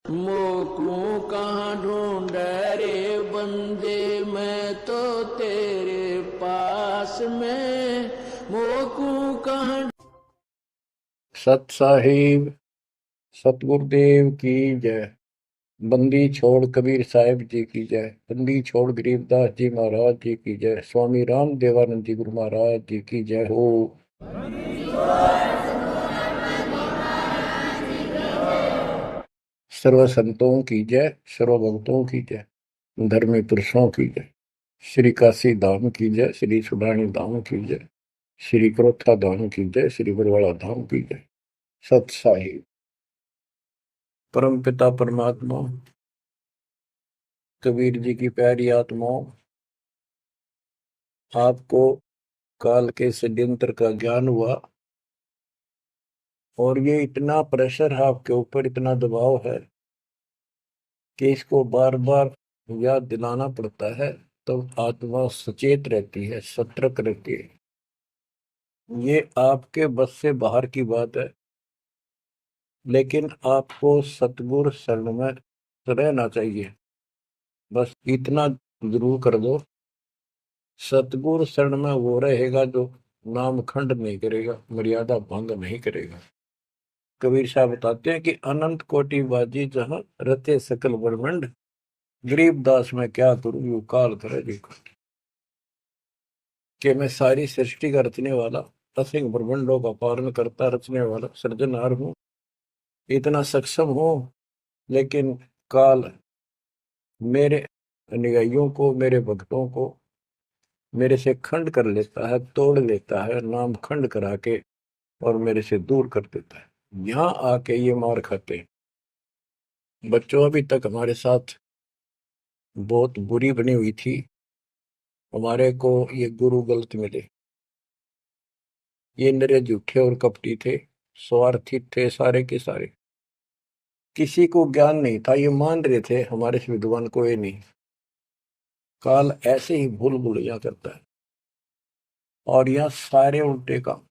मोकू कहाँ ढूंढे रे बंदे, मैं तो तेरे पास में। मोकू कहाँ। सत साहिब सतगुरुदेव की जय। बंदी छोड़ कबीर साहिब जी की जय। बंदी छोड़ गरीबदास जी महाराज जी की जय। स्वामी राम देवानंद जी गुरु महाराज जी की जय हो। सर्व संतों की जय, सर्व भक्तों की जय, धर्मी पुरुषों की जय। श्री काशी धाम की जय, श्री सुडानी धाम की जय, श्री क्रोथा धाम की जय, श्री बरवाड़ा धाम की जय। सत साहिब। परम पिता परमात्मा कबीर जी की प्यारी आत्माओं, आपको काल के षड्यंत्र का ज्ञान हुआ और ये इतना प्रेशर है आपके ऊपर, इतना दबाव है कि इसको बार बार याद दिलाना पड़ता है, तो आत्मा सचेत रहती है, सतर्क रहती है। ये आपके बस से बाहर की बात है, लेकिन आपको सतगुरु शरण में रहना चाहिए। बस इतना जरूर कर दो, सतगुरु शरण में वो रहेगा जो नाम खंड नहीं करेगा, मर्यादा भंग नहीं करेगा। कबीर साहब बताते हैं कि अनंत कोटि बाजी जहां रते सकल ब्रह्मंड, गरीबदास में क्या करूं यू काल करे देखो। कि मैं सारी सृष्टि का रचने वाला, असंख्य ब्रह्मंडों का पालन करता रचने वाला सृजनहार हूं, इतना सक्षम हूं, लेकिन काल मेरे अनुयायियों को, मेरे भक्तों को मेरे से खंड कर लेता है, तोड़ लेता है, नाम खंड करा के और मेरे से दूर कर देता है। यहां आके ये मार खाते हैं। बच्चों अभी तक हमारे साथ बहुत बुरी बनी हुई थी, हमारे को ये गुरु गलत मिले। ये निरे झूठे और कपटी थे, स्वार्थी थे सारे के सारे। किसी को ज्ञान नहीं था, ये मान रहे थे हमारे से विद्वान कोई नहीं। काल ऐसे ही भूल भुलैया करता है और यह सारे उल्टे काम।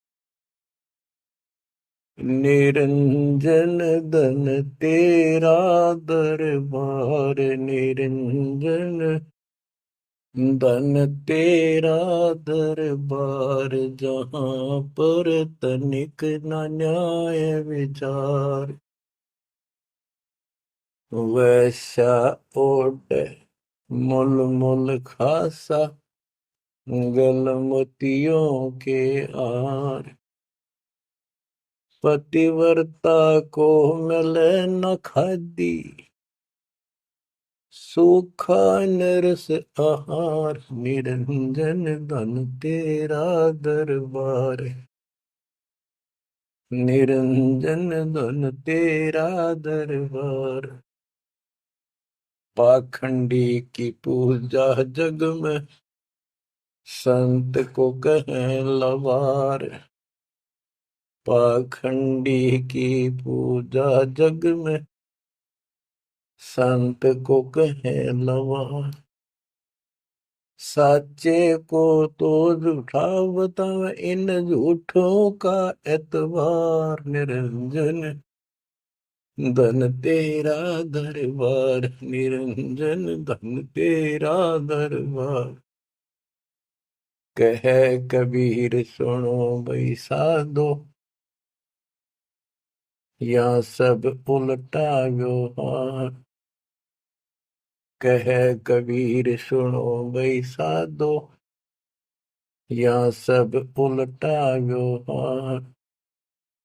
निरंजन धन तेरा दरबार, निरंजन धन तेरा दरबार, जहां पर तनिक न न्याय विचार। वैसा ओट मुल मुल खासा, गल मोतियों के आर। पतिव्रता को मिले न खादी, सूखा नरस आहार। निरंजन धन तेरा दरबार, निरंजन धन तेरा दरबार। पाखंडी की पूजा जग में, संत को कहें लवार। पाखंडी की पूजा जग में, संत को कहें लवार। साचे को तो झूठा बतावे, इन झूठों का एतबार। निरंजन धन तेरा दरबार, निरंजन धन तेरा दरबार। कहे कबीर सुनो भाई साधो, या सब उल्टा व्यवहार। कहे कबीर सुनो भाई साधो, या सब उल्टा व्यवहार।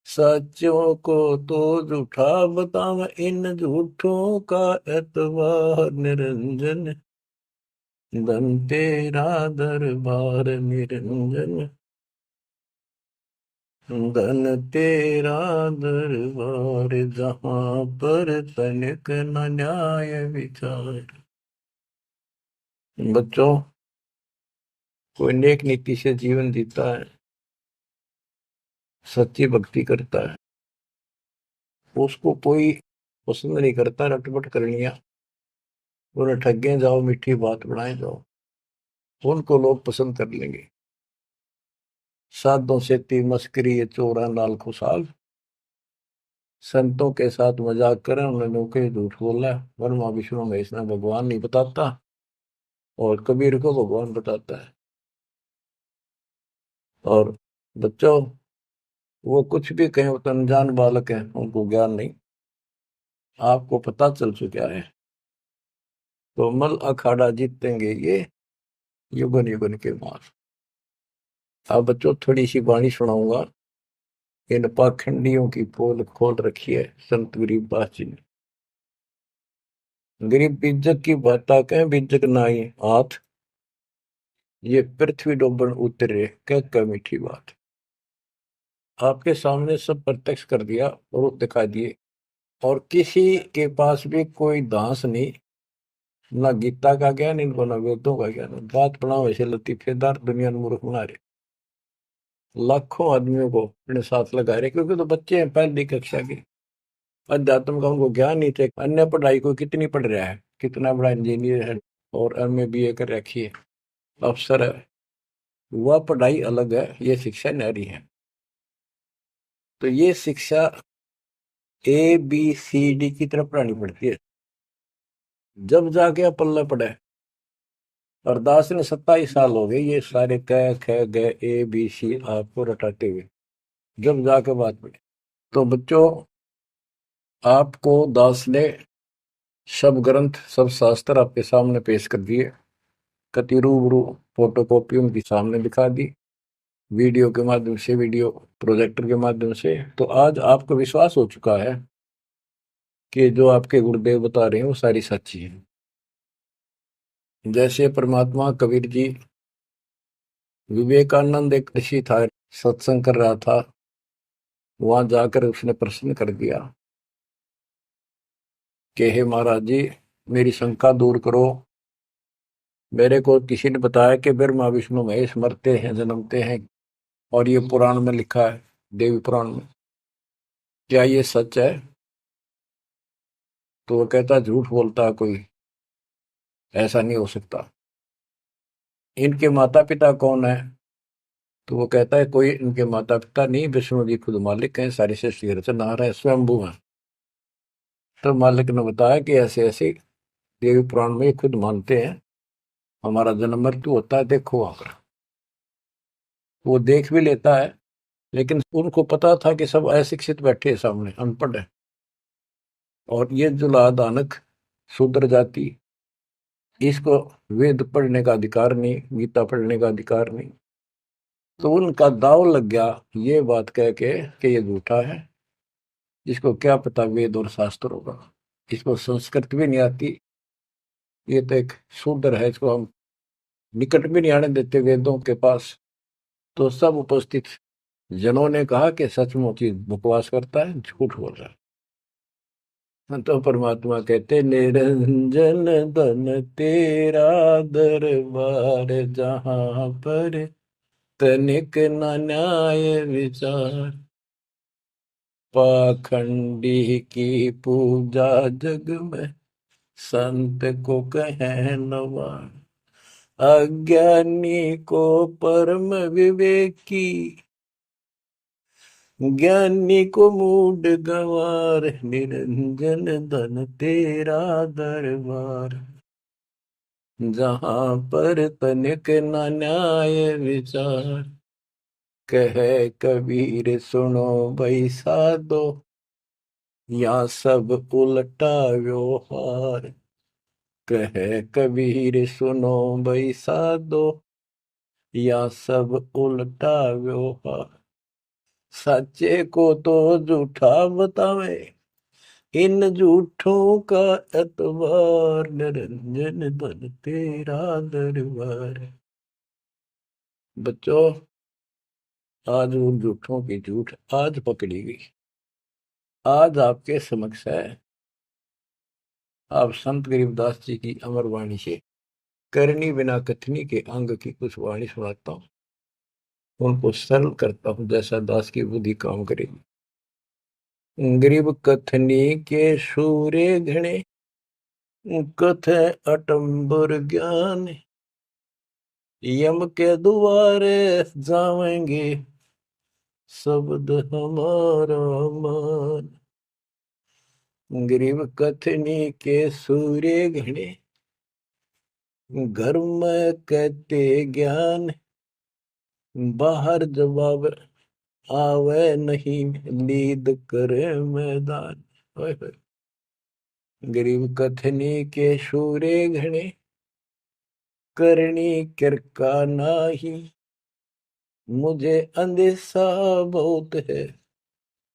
सच्चों को तो झूठा बतावे, इन झूठों का एतबार। निरंजन धन तेरा दरबार, निरंजन धन तेरा दरबार, जहां पर तनिक न न्याय विचार। बच्चों, कोई नेक नीति से जीवन जीता है, सच्ची भक्ति करता है, उसको कोई पसंद नहीं करता रटपट करनिया। उन्हें ठगे जाओ, मीठी बात बनाए जाओ, उनको लोग पसंद कर लेंगे। साधों से ती मस्करी, ये चोरा नाल खुशाल। संतों के साथ मजाक करें, उन्होंने के झूठ बोला है। ब्रह्मा विष्णु महेश ने भगवान नहीं बताता, और कबीर को भगवान बताता है। और बच्चों, वो कुछ भी कहें, वो तो अनजान बालक है, उनको ज्ञान नहीं। आपको पता चल चुका है। तो मल अखाड़ा जीतेंगे ये युगन युगन के मार। अब बच्चों थोड़ी सी वाणी सुनाऊंगा। इन पाखंडियों की पोल खोल रखी है संत गरीबदास जी ने। गरीब बीजक की बाता कहें, बीजक नाई हाथ, ये पृथ्वी डोबन उतरे कह मीठी बात। आपके सामने सब प्रत्यक्ष कर दिया और दिखा दिए, और किसी के पास भी कोई दांस नहीं, ना गीता का ज्ञान इनको, ना वेदों का ज्ञान। बात पढ़ाओ ऐसे लतीफेदार, दुनिया में मूर्ख बना रहे। लाखों आदमियों को अपने साथ लगा रहे, क्योंकि तो बच्चे हैं पहली कक्षा के, अध्यात्म का उनको ज्ञान नहीं थे। अन्य पढ़ाई को कितनी पढ़ रहा है, कितना बड़ा इंजीनियर है और एमए बीए कर रखी है, अफसर है। वह पढ़ाई अलग है, ये शिक्षा न्यारी है। तो ये शिक्षा ABCD की तरफ पढ़ानी पड़ती है, जब जाके पल्ले पड़े। और दास ने 27 साल हो गए ये सारे क ख ग ABC आपको रटाते हुए, जब जाके बात पड़े। तो बच्चों, आपको दास ने सब ग्रंथ, सब शास्त्र आपके सामने पेश कर दिए, कति रूबरू फोटो कॉपी उनकी सामने दिखा दी, वीडियो के माध्यम से, वीडियो प्रोजेक्टर के माध्यम से। तो आज आपको विश्वास हो चुका है कि जो आपके गुरुदेव बता रहे हैं वो सारी सच्ची है। जैसे परमात्मा कबीर जी, विवेकानंद एक ऋषि था, सत्संग कर रहा था, वहां जाकर उसने प्रश्न कर दिया कि हे महाराज जी, मेरी शंका दूर करो। मेरे को किसी ने बताया कि ब्रह्मा विष्णु महेश मरते हैं, जन्मते हैं, और ये पुराण में लिखा है, देवी पुराण में। क्या ये सच है? तो वो कहता झूठ बोलता है कोई, ऐसा नहीं हो सकता। इनके माता पिता कौन है? तो वो कहता है कोई इनके माता पिता नहीं, विष्णु जी खुद मालिक हैं, सारी सृष्टि रचनहार है, स्वयंभू है। तो मालिक ने बताया कि ऐसे ऐसे देवी पुराण में खुद मानते हैं हमारा जन्म मृत्यु होता है, देखो आकर। वो देख भी लेता है, लेकिन उनको पता था कि सब अशिक्षित बैठे सामने, अनपढ़ है, और ये जो लादानक शूद्र जाति, इसको वेद पढ़ने का अधिकार नहीं, गीता पढ़ने का अधिकार नहीं। तो उनका दाव लग गया ये बात कह के कि ये झूठा है, इसको क्या पता वेद और शास्त्र होगा, इसको संस्कृत भी नहीं आती, ये तो एक शूद्र है, इसको हम निकट भी नहीं आने देते वेदों के पास। तो सब उपस्थित जनों ने कहा कि सचमुच ही बकवास करता है, झूठ बोल रहा है। तो परमात्मा कहते, निरंजन धन तेरा दरबार, जहां पर तनिक न न्याय विचार, पाखंडी की पूजा जग में संत को कहे नवार, अज्ञानी को परम विवेकी, ज्ञानी को मूड गंवार, निरंजन धन तेरा दरबार, जहां पर तनिक न न्याय विचार, कहे कबीर सुनो भाई साधो, या सब उल्टा व्यवहार, कहे कबीर सुनो भाई साधो, या सब उल्टा व्यवहार, सच्चे को तो झूठा बतावे, इन झूठों का एतबार, निरंजन धन तेरा दरबार। बच्चों, आज उन झूठों की झूठ आज पकड़ी गई। आज आपके समक्ष है, आप संत गरीबदास जी की अमर वाणी से करनी बिना कथनी के अंग की कुछ वाणी सुनाता हूँ, उनको सरल करता हूँ जैसा दास की बुद्धि काम करेगी। गरीब कथनी के सूर्य घने, कथ अटम्बर ज्ञान, यम के द्वारे जाएंगे शब्द हमारा मान, गरीब कथनी के सूर्य घने, घर में कहते ज्ञान, बाहर जवाब आवे नहीं, लीद करे मैदान। ओए होए। गरीब कथनी के सूर्य घने, करनी किरका नाही, मुझे अंदेशा बहुत है,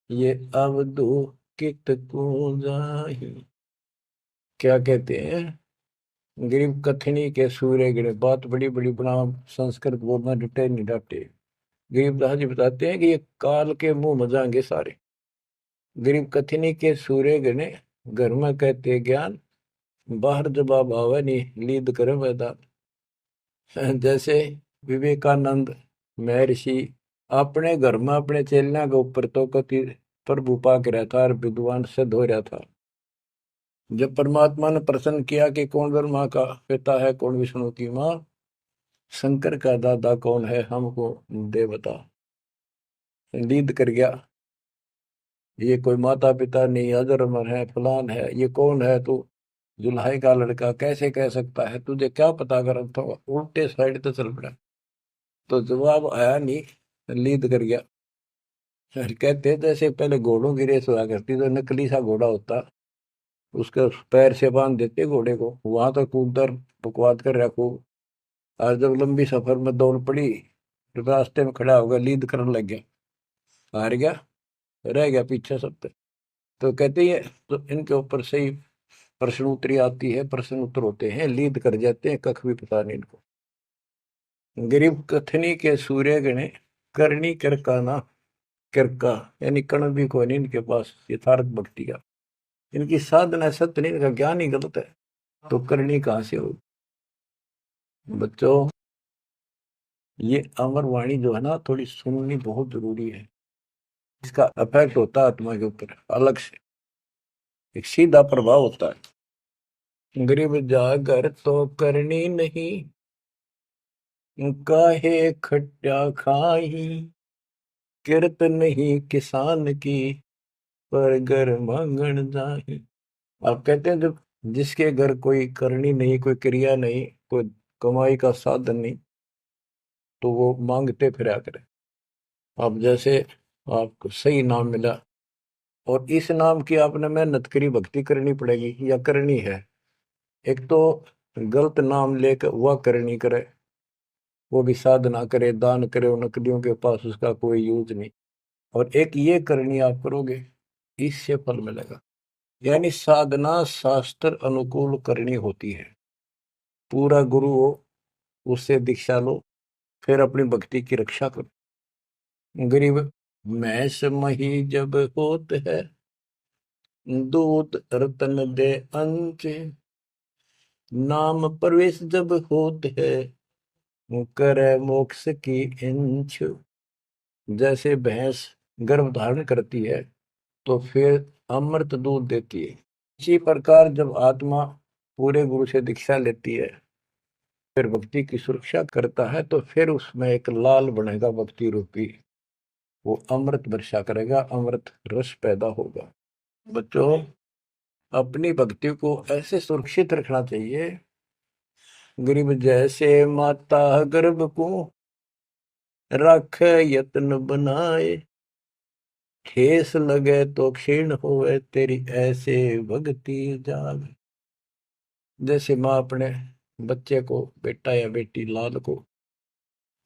ये अवधु कित को जाही। क्या कहते हैं? गरीब कथनी के सूर्य गिरे, बात बड़ी बड़ी बना, संस्कृत बोलना डटे नहीं डाटे। गरीबदास जी बताते हैं कि ये काल के मुंह मजाएंगे सारे। गरीब कथनी के सूर्य गिरे, घर में कहते ज्ञान, बाहर जवाब आवे नहीं, लीद करे मैदान। जैसे विवेकानंद महर्षि अपने घर में अपने चेलियां के ऊपर तो कति प्रभु पाक रहा था और विद्वान सिद्ध हो रहा था। जब परमात्मा ने प्रश्न किया कि कौन ब्रह्मा का पिता है, कौन विष्णु की माँ, शंकर का दादा कौन है, हमको दे बता। लीद कर गया, ये कोई माता पिता नहीं, अजरमर है, फलान है, ये कौन है तू, जुल्हाई का लड़का कैसे कह सकता है, तुझे क्या पता कर, तो उल्टे साइड तो चल पड़ा। तो जवाब आया नहीं, लीद कर गया। कहते जैसे पहले घोड़ों की रेस हुआ करती, तो नकली सा घोड़ा होता, उसके पैर से बांध देते घोड़े को, वहां तक कूदकर बकवाद कर रखो। और जब लंबी सफर में दौड़ पड़ी, रास्ते में खड़ा होगा, लीद करने लग गया, हार गया, रह गया पीछे सब पे। तो कहते हैं तो इनके ऊपर सही प्रश्न उत्तरी आती है, प्रश्न उत्तर होते हैं, लीद कर जाते हैं, कख भी पता नहीं इनको। गरीब कथनी के सूर्य गणे, करनी किरकाना, किरका यानी कण भी कोई नहीं इनके पास यथार्थ भक्ति का, इनकी साधना सत्य नहीं, इनका ज्ञान ही गलत है, तो करनी कहां से होगी? बच्चों, ये अमर वाणी जो है ना, थोड़ी सुननी बहुत जरूरी है। इसका इफेक्ट होता है आत्मा के ऊपर अलग से, एक सीधा प्रभाव होता है। गरीब जागर तो करनी नहीं, काहे खट्टा खाही, किरत नहीं किसान की, पर घर मांगण जाही। आप कहते हैं जब जिसके घर कोई करनी नहीं, कोई क्रिया नहीं, कोई कमाई का साधन नहीं, तो वो मांगते फिरा करे। अब जैसे आपको सही नाम मिला और इस नाम की आपने मेहनत करी, भक्ति करनी पड़ेगी या करनी है। एक तो गलत नाम लेकर वह करनी करे, वो भी साधना करे, दान करे, उन नकलियों के पास उसका कोई यूज नहीं। और एक ये करनी आप करोगे, इससे फल मिलेगा। यानी साधना शास्त्र अनुकूल करनी होती है। पूरा गुरु हो, उससे दीक्षा लो, फिर अपनी भक्ति की रक्षा करो। गरीब मैस मही जब होत है, दूध रतन दे अंच, नाम प्रवेश जब होत है, करे मोक्ष की इंच। जैसे भैंस गर्भ धारण करती है तो फिर अमृत दूध देती है, इसी प्रकार जब आत्मा पूरे गुरु से दीक्षा लेती है, फिर भक्ति की सुरक्षा करता है, तो फिर उसमें एक लाल बनेगा भक्ति रूपी, वो अमृत वर्षा करेगा, अमृत रस पैदा होगा। बच्चों, अपनी भक्ति को ऐसे सुरक्षित रखना चाहिए, गरीब जैसे माता गर्भ को रखे यत्न बनाए, ठेस लगे तो क्षीण होवे, तेरी ऐसे भक्ति जाग। जैसे माँ अपने बच्चे को, बेटा या बेटी लाल को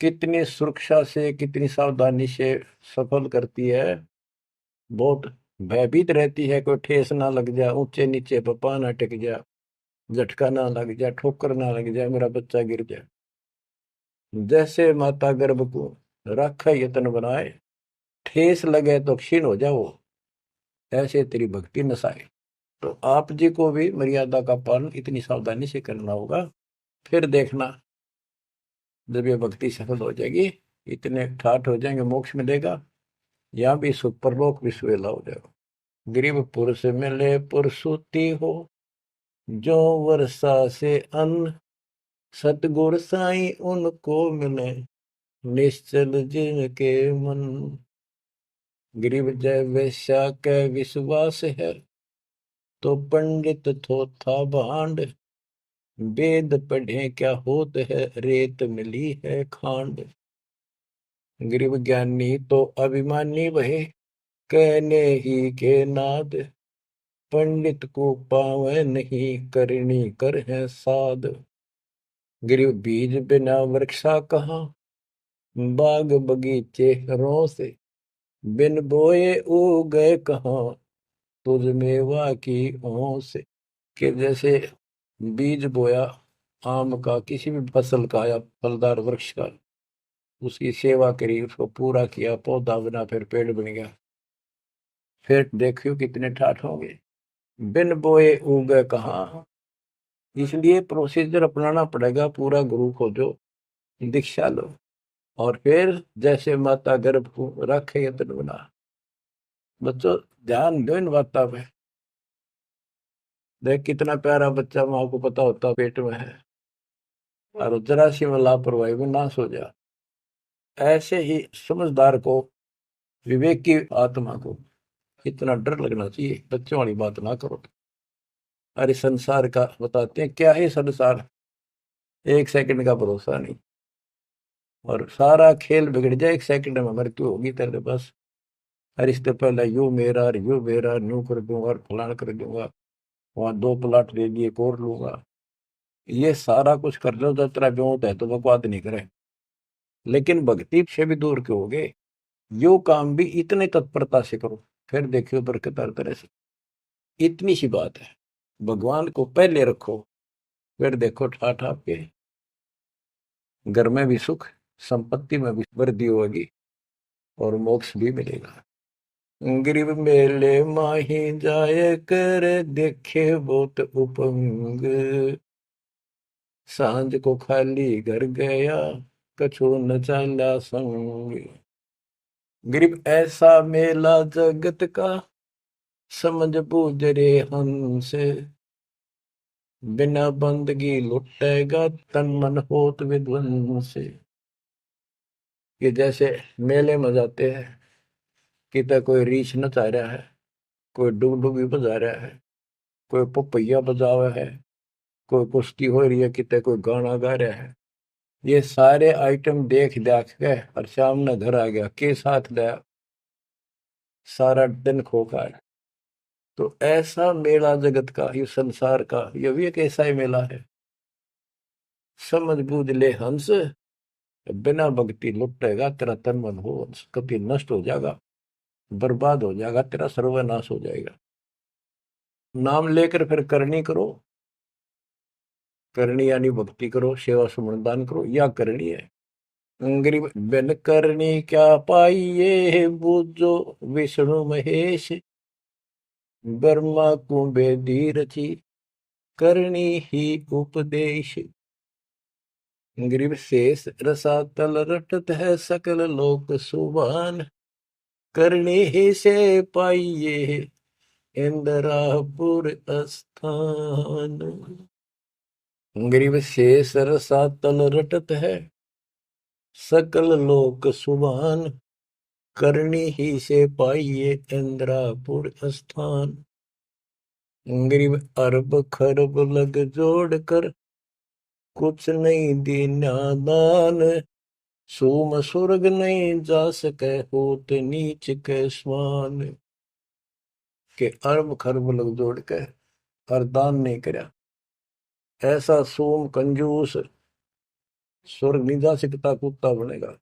कितनी सुरक्षा से, कितनी सावधानी से सफल करती है, बहुत भयभीत रहती है, कोई ठेस ना लग जाए, ऊंचे नीचे पपा ना टिक जाए, झटका ना लग जाए, ठोकर ना लग जाए, मेरा बच्चा गिर जाए। जैसे माता गर्भ को रखा यत्न बनाए, ठेस लगे तो क्षीण हो जाओ, ऐसे तेरी भक्ति नसाए। तो आप जी को भी मर्यादा का पालन इतनी सावधानी से करना होगा, फिर देखना जब ये भक्ति सफल हो जाएगी, इतने ठाठ हो जाएंगे, मोक्ष मिलेगा, यहाँ भी सुख परलोक भी सुहेला हो जाएगा। गरीब पुरुष मिले पुरसुती हो, जो वर्षा से अन्न, सतगुर साई उनको मिले, निश्चल जिनके मन। गरीब जय वैश्या के विश्वास है, तो पंडित थोथा भांड, वेद पढ़े क्या होत है, रेत मिली है खांड। गरीब ज्ञानी तो अभिमानी वहे, कहने ही के नाद। पंडित को पावे नहीं, करनी कर है साध। गरीब बीज बिना वृक्षा कहाँ, बाग बगीचे रो से। बिन बोए उगए कहाँ, तुझ मेवा की ओं से। कि जैसे बीज बोया आम का, किसी भी फसल का या फलदार वृक्ष का, उसकी सेवा करी, उसको पूरा किया, पौधा बना, फिर पेड़ बन गया, फिर देखियो कितने ठाठ होंगे। बिन बोए उगे कहाँ, इसलिए प्रोसीजर अपनाना पड़ेगा। पूरा गुरु खोजो, दीक्षा लो, और फिर जैसे माता गर्भ को रखे यत्न बना। बच्चों ध्यान दो इन बातों पे। देख कितना प्यारा बच्चा, माँ को पता होता पेट में है, और जरा सी में लापरवाही में नाश हो जा। ऐसे ही समझदार को, विवेक की आत्मा को इतना डर लगना चाहिए। बच्चों वाली बात ना करो। अरे संसार का बताते हैं क्या है संसार, एक सेकंड का भरोसा नहीं, और सारा खेल बिगड़ जाए, एक सेकंड में मृत्यु होगी तेरे पास। अरे इससे पहले यू मेरा, और यू मेरा, न्यू कर दूंगा, और फलान कर दूंगा, वहां 2 प्लाट ले लिए, एक और लूंगा। ये सारा कुछ कर लो जब तेरा ब्योत है, तो बकवाद नहीं करे। लेकिन भक्ति से भी दूर क्यों हो गए? यो काम भी इतने तत्परता से करो, फिर देखियो बरकत हर तरह से। इतनी सी बात है, भगवान को पहले रखो, फिर देखो ठाठ आपके घर में भी सुख, संपत्ति में भी वृद्धि होगी, और मोक्ष भी मिलेगा। गरीब मेले माही जाए कर, देखे बहुत उपंग। सांझ को खाली घर गया, कछु न चाला संग। गरीब ऐसा मेला जगत का, समझ बूझ रे हंस। बिना बंदगी लुटेगा, तन मन होत विध्वंस। कि जैसे मेले में जाते हैं, कितना कोई रीछ नचा रहा है, कोई डुगडुगी बजा रहा है, कोई पपैया बजा हुआ है, कोई कुश्ती हो रही है, कितने कोई गाना गा रहा है। ये सारे आइटम देख देख के और शाम ने घर आ गया, के साथ लाया, सारा दिन खोखा है। तो ऐसा मेला जगत का, ये संसार का, ये भी एक ऐसा ही मेला है। समझ बूझ ले हंस, बिना भक्ति लुटेगा तेरा तन मन हो, कभी नष्ट हो जाएगा, बर्बाद हो जाएगा, तेरा सर्वनाश हो जाएगा। नाम लेकर फिर करनी करो, करनी यानी भक्ति करो, सेवा सुमन दान करो, या करनी है। गरीब बिन करनी क्या पाइये, बूझो विष्णु महेश। ब्रह्मा को बेदी रची, करनी ही उपदेश। गरीब शेष रसातल रटत है, सकल लोक सुभान। करनी ही से पाइये, इंद्रापुर स्थान। गरीब शेष रसातल रटत है, सकल लोक सुभान। करनी ही से पाइये, इंद्रापुर स्थान। गरीब अरब खरब लग जोड़ कर, कुछ नहीं दीना दान। सूम सुर्ग नहीं जा सके, होत नीच के स्वान। के अरब खरब लग जोड़ के और दान नहीं करया, ऐसा सोम कंजूस स्वर्ग नहीं जा सकता, कुत्ता बनेगा।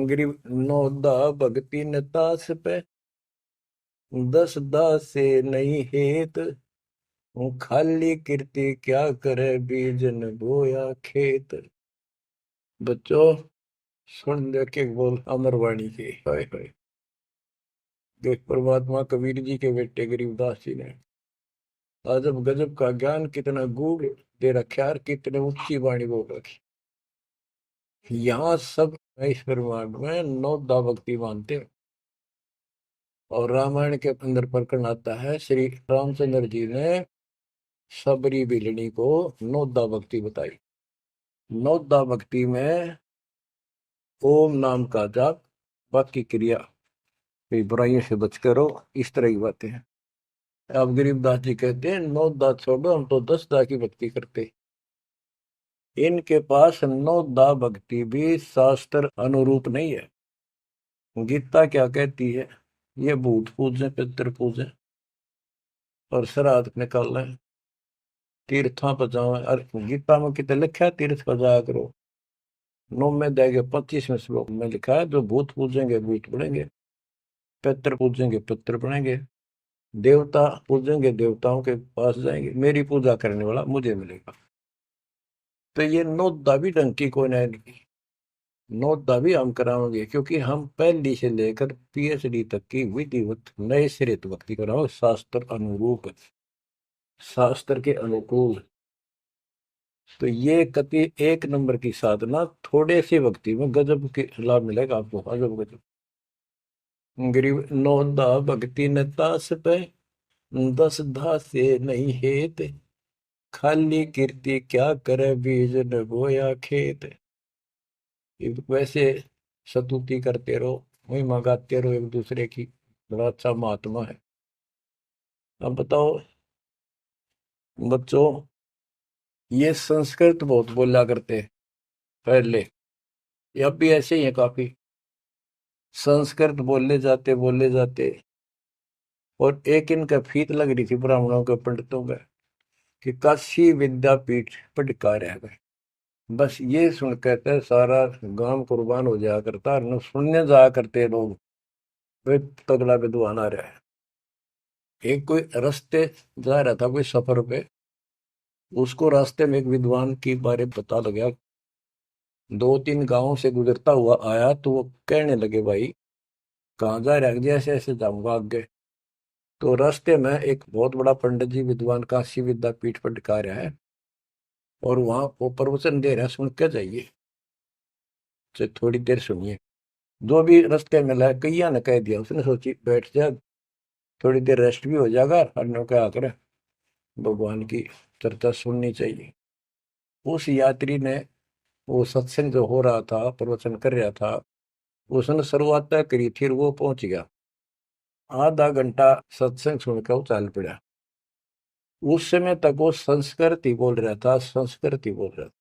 गरीब नौदा भक्ति नतास पे, 10 दास से नहीं हेत। खाली कीर्ति क्या करे, बीजन बोया खेत। बच्चों सुन दे के बोल अमरवाणी के, हाय हाय। देख परमात्मा कबीर जी के बेटे गरीबदास जी ने अजब गजब का ज्ञान कितना गूढ़ दे रखा है, कितने ऊंची वाणी बोल रखी। यहाँ सब ईश्वर मार्ग में नौदा भक्ति मानते हैं। और रामायण के अंदर प्रकरण आता है, श्री रामचंद्र जी ने सबरी बिलनी को नौदा भक्ति बताई। नौदा भक्ति में ओम नाम का जाप, बाकी क्रिया, बुराइयों से बच करो, इस तरह की बातें हैं। अब गरीबदास जी कहते हैं 9 दा छोड़ो, हम तो 10 दा की भक्ति करते। इनके पास 9 दा भक्ति भी शास्त्र अनुरूप नहीं है। गीता क्या कहती है? ये भूत पूजे, पितृ पूजे और श्राद्ध निकाल रहे, तीर्था पर जाओ। और गीता में कितने लिखा है तीर्थ पर जाया करो? 9 में देंगे 25वें श्लोक में लिखा है, जो भूत पूजेंगे भूत बनेंगे, पितृ पूजेंगे पितृ बनेंगे, देवता पूजेंगे देवताओं के पास जाएंगे, मेरी पूजा करने वाला मुझे मिलेगा। तो ये 9 दा भी ढंग की कोई नहीं, 9 दा भी हम कराओगे, क्योंकि हम पहली से लेकर पीएचडी तक की विधिवत नए सिरे से भक्ति कराओ, शास्त्र अनुरूप, शास्त्र के अनुकूल। तो ये कति एक नंबर की साधना, थोड़े सी भक्ति में गजब के लाभ मिलेगा आपको, अजब गजब। गरीब 9 दा भक्ति न तास पे, 10 दा से नहीं हेत, खाली कीर्ति क्या करे बीज न बोया खेत। वैसे स्तुति करते रहो, वही मंगाते रहो एक दूसरे की, बड़ा अच्छा महात्मा है। अब बताओ बच्चों, ये संस्कृत बहुत बोला करते पहले, ये अब भी ऐसे ही है काफी। संस्कृत बोले जाते, और एक इनका फीत लग रही थी ब्राह्मणों के पंडितों का, कि काशी विद्यापीठ पटका रह गए। बस ये सुन कहते सारा गांव कुर्बान हो जाया करता, न सुनने जाया करते लोग, वे तगड़ा विद्वान आ रहा है। एक कोई रास्ते जा रहा था कोई सफर पे, उसको रास्ते में एक विद्वान की बारे पता लगा, 2-3 गांवों से गुजरता हुआ आया, तो वो कहने लगे भाई कहाँ जा रहा है? ऐसे ऐसे जाऊंगा आगे। तो रास्ते में एक बहुत बड़ा पंडित जी विद्वान काशी विद्यापीठ पर टिका रहा है, और वहां वो प्रवचन दे रहा है, सुन के जाइए, तो थोड़ी देर सुनिए। जो भी रास्ते में लाया कैया ने कह दिया, उसने सोची बैठ जा, थोड़ी देर रेस्ट भी हो जाएगा, और क्या करे भगवान की चर्चा सुननी चाहिए। उस यात्री ने, वो सत्संग जो हो रहा था, प्रवचन कर रहा था, उसने शुरुआत तय करी थी, वो पहुंच गया। आधा घंटा सत्संग सुनकर वो चल पड़ा। उस समय तक वो संस्कृत ही बोल रहा था, संस्कृत ही बोल रहा था,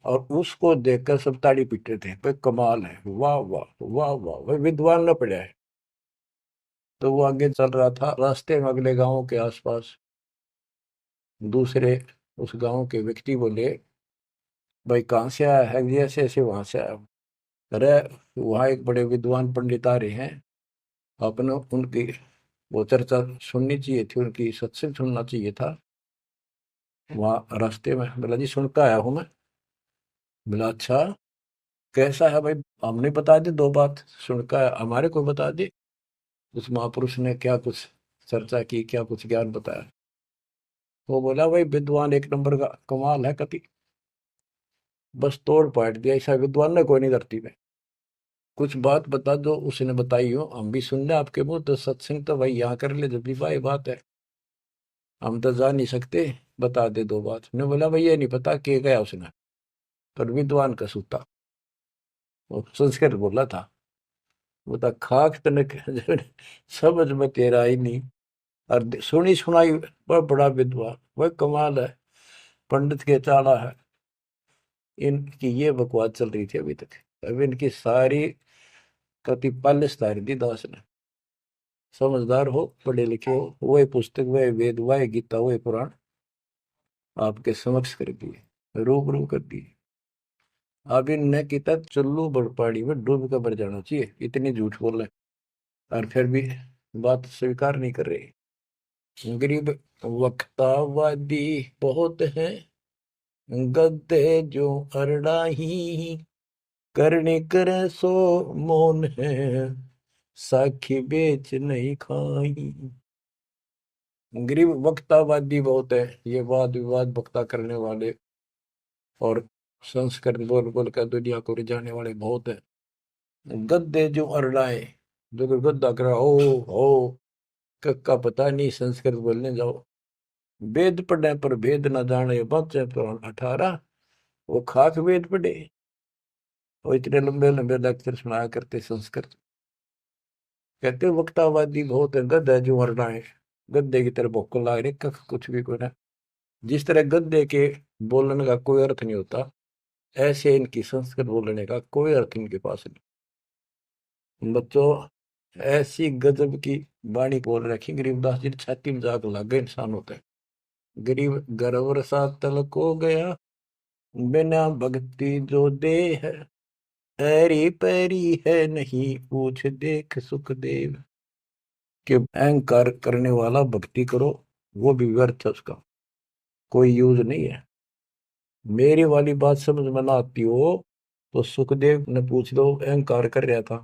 और उसको देखकर सब ताड़ी पीटते थे, भाई कमाल है, वाह वाह वाह वाह, भाई विद्वान न पड़ा है। तो वो आगे चल रहा था, रास्ते में अगले गांव के आसपास दूसरे उस गांव के व्यक्ति बोले, भाई कहाँ से आया है? जी ऐसे ऐसे वहां से आया। अरे वहाँ एक बड़े विद्वान पंडित आ रहे हैं, आपने उनकी वो चर्चा सुननी चाहिए थी, उनकी सत्संग सुनना चाहिए था। वहाँ रास्ते में बोला जी सुन के आया हूँ मैं। बोला अच्छा कैसा है भाई? हमने बता दी 2 बात, सुन के आया, हमारे को बता दी। उस महापुरुष ने क्या कुछ चर्चा की, क्या कुछ ज्ञान बताया? वो बोला भाई विद्वान एक नंबर का, कमाल है कति, बस तोड़ पाट दिया, ऐसा विद्वान ने कोई नहीं धरती में। कुछ बात बता दो, उसने बताई हो, हम भी सुन ले आपके मुंह, तो सत्संग तो भाई यहाँ कर ले, जब भी भाई बात है, हम तो जा नहीं सकते, बता दे 2 बात। ने बोला भाई ये नहीं पता के गया उसने, पर विद्वान का सूता, वो संस्कृत बोला था। वो था खाक तनक समझ में तेरा ही नहीं, और सुनी सुनाई वह बड़ा विद्वान, वह कमाल है, पंडित के चाला है। इनकी ये बकवास चल रही थी अभी तक। अब इनकी सारी कति पालिश तारी दी दास ने। समझदार हो, पढ़े लिखे हो, वही पुस्तक, वही वेद, वही गीता, वही पुराण आपके समक्ष कर दिए, रूबरू कर दिए। अब इनने किता चुल्लू बड़पाड़ी में डूब कर मर जाना चाहिए, इतनी झूठ बोल रहे, और फिर भी बात स्वीकार नहीं कर रहे। गरीब वक्तावादी बहुत है, गद्दे जो अरड़ाही, करने करे सो मौन है, साखी बेच नहीं खाई। गरीब वक्तावादी बहुत है, ये वाद विवाद वक्ता करने वाले, और संस्कृत बोल बोल कर दुनिया को रिझाने वाले बहुत है। गद्दे जो अरड़ाए, जो गद्दा करा हो कक्का पता नहीं, संस्कृत बोलने जाओ, वेद पढ़े पर भेद न जाने, बच्चे तो 18, वो खाक वेद पढ़े, वो इतने लंबे लंबे लेक्चर सुनाया करते संस्कृत। कहते वक्तावादी बहुत है, गद्दा जो अरड़ाए, गद्दे की तरह भोक लाग रही, कख कुछ भी कोई ना। जिस तरह गद्दे के बोलने का कोई अर्थ नहीं होता, ऐसे इनकी संस्कृत बोलने का कोई अर्थ इनके पास नहीं। बच्चों, ऐसी गजब की वाणी बोल रखी गरीबदास जी, छाती में जाग लग गए इंसान होते हैं। गरीब गर्वर सा तलक हो गया, बिना भक्ति जो दे है, ऐरी पैरी है नहीं पूछ देख सुखदेव। कि अहंकार करने वाला भक्ति करो, वो भी व्यर्थ है, उसका कोई यूज नहीं है। मेरी वाली बात समझ में ना आती हो तो सुखदेव ने पूछ लो, अहंकार कर रहा था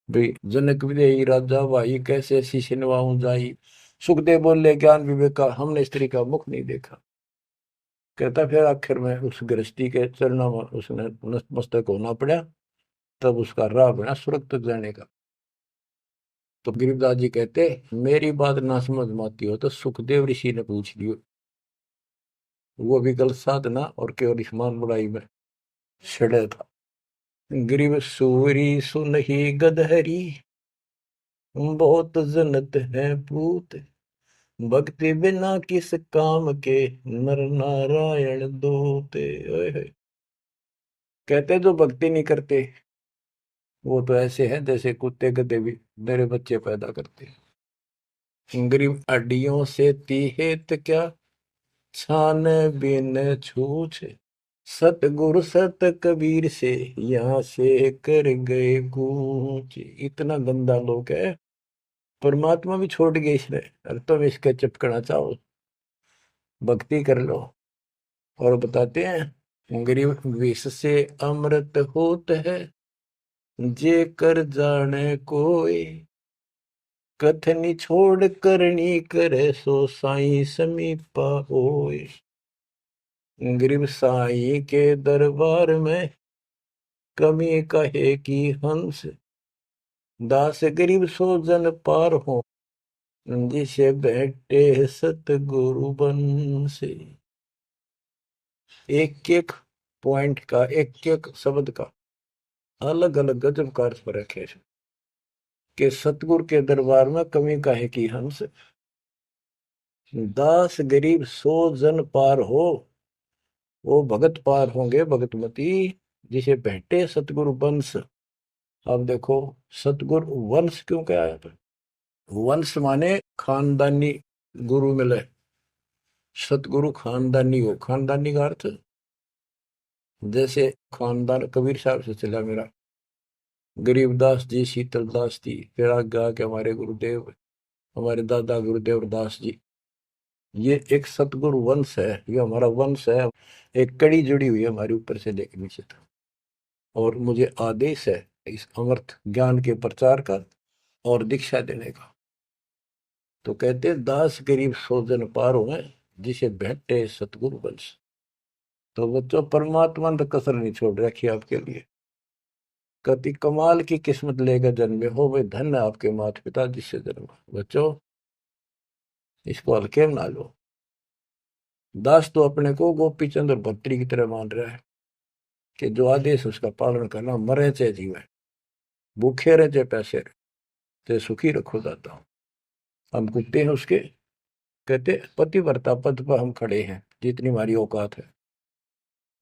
भाई, जनक विदेही राजा भाई कैसे शीश नवाऊं जाई। सुखदेव बोले, ज्ञान विवेक का हमने स्त्री का मुख नहीं देखा। कहता फिर आखिर में उस गृहस्थी के चरणों में उसने नतमस्तक होना पड़ा, तब उसका राह बना स्वर्ग तक जाने का। तो गिरिदास जी कहते, मेरी बात ना समझ में आती हो तो सुखदेव ऋषि ने पूछ लियो, वो भी गलत साधना और केवल ईमान बुराई में छड़े था। ग्रीव सूरी सुनही गदहरी, बहुत जनत है पूत, भक्ति बिना किस काम के, नर नारायण दूते। ओए होए। कहते जो भक्ति नहीं करते वो तो ऐसे है जैसे कुत्ते गधे भी मेरे बच्चे पैदा करते हैं। गरीब अड्डियों से तीहेत क्या, छान बिन छूछे, सतगुरु सत कबीर से यहाँ से कर गए कूच। इतना गंदा लोग है, परमात्मा भी छोड़ गए इसने, अरे तुम इसके चिपकना चाहो भक्ति कर लो। और बताते हैं, गरीब विष से अमृत होत है, जे कर जाने कोई, कथनी छोड़ करनी करे, सो साई समीपा होए। गरीब साई के दरबार में, कमी कहे की हंस, दास गरीब सो जन पार हो, जिसे बैठे सतगुरु बन से। एक एक पॉइंट का, एक एक शब्द का अलग अलग गजब का अर्थ रखे कि सतगुरु के दरबार में कमी काहे की हंस, दास गरीब सो जन पार हो, वो भगत पार होंगे भगतमती, जिसे भेंटे सतगुरु वंश। अब देखो, सतगुरु वंश क्यों क्या है? वंश माने खानदानी गुरु मिले, सतगुरु खानदानी हो। खानदानी का अर्थ जैसे खानदान कबीर साहब से चला मेरा, गरीबदास जी, शीतलदास जी, फिर आगे आके हमारे गुरुदेव, हमारे दादा गुरुदेव दास जी, ये एक सतगुरु वंश है, ये हमारा वंश है। एक कड़ी जुड़ी हुई है हमारे ऊपर से लेकर नीचे तक। और मुझे आदेश है इस अमृत ज्ञान के प्रचार का और दीक्षा देने का। तो कहते दास गरीब सो जन पार हुए, जिसे भेंटे सतगुरु वंश। तो बच्चों, परमात्मा ने तो कसर नहीं छोड़ रखी आपके लिए। कति कमाल की किस्मत लेकर जन्मे हो, वे धन्य आपके माता पिता जिससे जन्म। बच्चों, इसको हल्के में ना लो। दास तो अपने को गोपी चंद्र भट्टी की तरह मान रहा है कि जो आदेश उसका पालन करना, मरे चाहे जीवे, भूखे रहे चाहे पैसे रहे, चाहे सुखी रखो दाता हूं। हम कुत्ते हैं उसके। कहते पतिव्रता पद पर हम खड़े हैं, जितनी हमारी औकात है।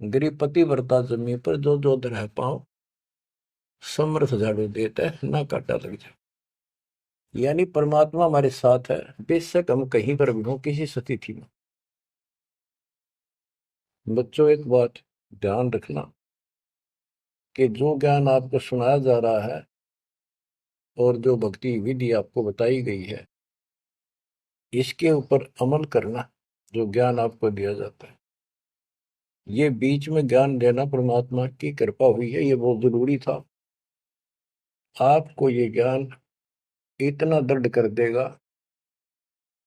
गरीब पतिव्रता जमीन पर जो जो रह पाओ, समर्थ झाड़ू देता है, ना काटा लग जाए। यानी परमात्मा हमारे साथ है, बेशक हम कहीं पर भी हो, किसी स्थिति में। बच्चों, एक बात ध्यान रखना कि जो ज्ञान आपको सुनाया जा रहा है और जो भक्ति विधि आपको बताई गई है, इसके ऊपर अमल करना, जो ज्ञान आपको दिया जाता है। ये बीच में ज्ञान देना परमात्मा की कृपा हुई है, ये बहुत जरूरी था। आपको ये ज्ञान इतना दृढ़ कर देगा,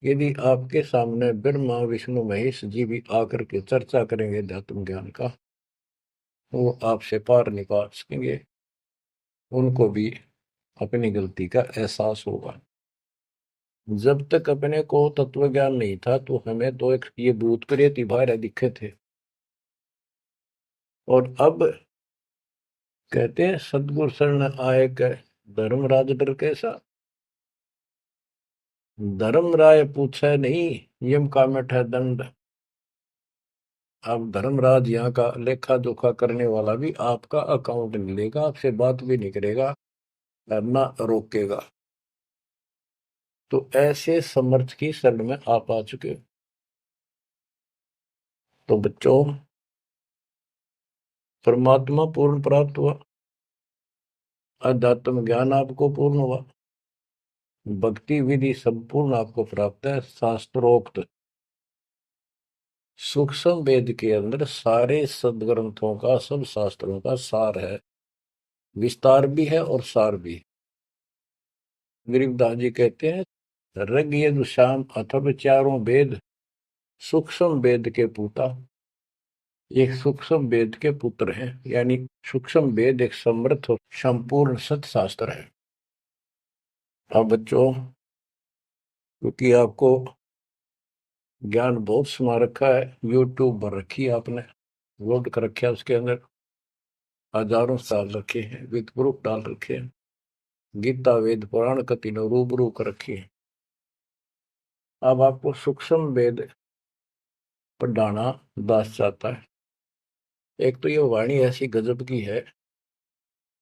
यदि आपके सामने ब्रह्मा विष्णु महेश जी भी आकर के चर्चा करेंगे अध्यात्म ज्ञान का, वो आपसे पार नहीं पा सकेंगे। उनको भी अपनी गलती का एहसास होगा। जब तक अपने को तत्व ज्ञान नहीं था तो हमें तो एक ये भूत प्रेत ही बाहर दिखे थे। और अब कहते हैं सतगुरु शरण आए के धर्मराज डर कैसा। धर्म राय पूछे नहीं, यम का मिठा दंड। अब धर्मराज यहाँ का लेखा जोखा करने वाला भी आपका अकाउंट नहीं लेगा, आपसे बात भी नहीं करेगा और ना रोकेगा। तो ऐसे समर्थ की शरण में आप आ चुके हो। तो बच्चों, परमात्मा पूर्ण प्राप्त हुआ, अध्यात्म ज्ञान आपको पूर्ण हुआ, भक्ति विधि संपूर्ण आपको प्राप्त है। शास्त्रोक्त सूक्ष्म वेद के अंदर सारे सदग्रंथों का, सब शास्त्रों का सार है, विस्तार भी है और सार भी है। गरीबदास जी कहते हैं, ऋग यजुः साम अथर्व चारों वेद सूक्ष्म वेद के पूता। ये सूक्ष्म वेद के पुत्र हैं, यानी सूक्ष्म वेद एक समृद्ध और संपूर्ण सत्शास्त्र है। अब बच्चों, क्योंकि आपको ज्ञान बहुत समा रखा है, यूट्यूब भर रखी है आपने, लोड कर रखा है, उसके अंदर हजारों साल रखे हैं, वेद प्रूफ डाल रखे हैं, गीता वेद पुराण का तीनों रूबरू कर रखी है। अब आपको सूक्ष्म वेद पढ़ाना दास चाहता है। एक तो ये वाणी ऐसी गजब की है,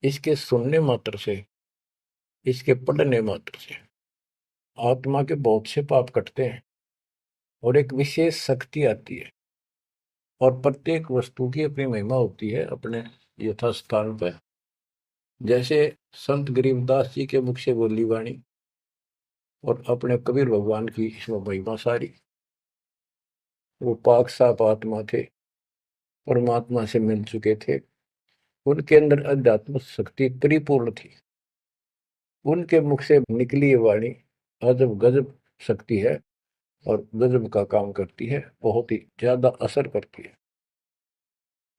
इसके सुनने मात्र से, इसके पढ़ने मात्र से आत्मा के बहुत से पाप कटते हैं और एक विशेष शक्ति आती है। और प्रत्येक वस्तु की अपनी महिमा होती है अपने यथास्थान पर। जैसे संत गरीबदास जी के मुख से बोली वाणी और अपने कबीर भगवान की इसमें महिमा सारी। वो पाक साफ आत्मा थे, परमात्मा से मिल चुके थे, उनके अंदर अध्यात्म शक्ति परिपूर्ण थी। उनके मुख से निकली ये वाणी अजब गजब शक्ति है और गजब का काम करती है, बहुत ही ज्यादा असर करती है।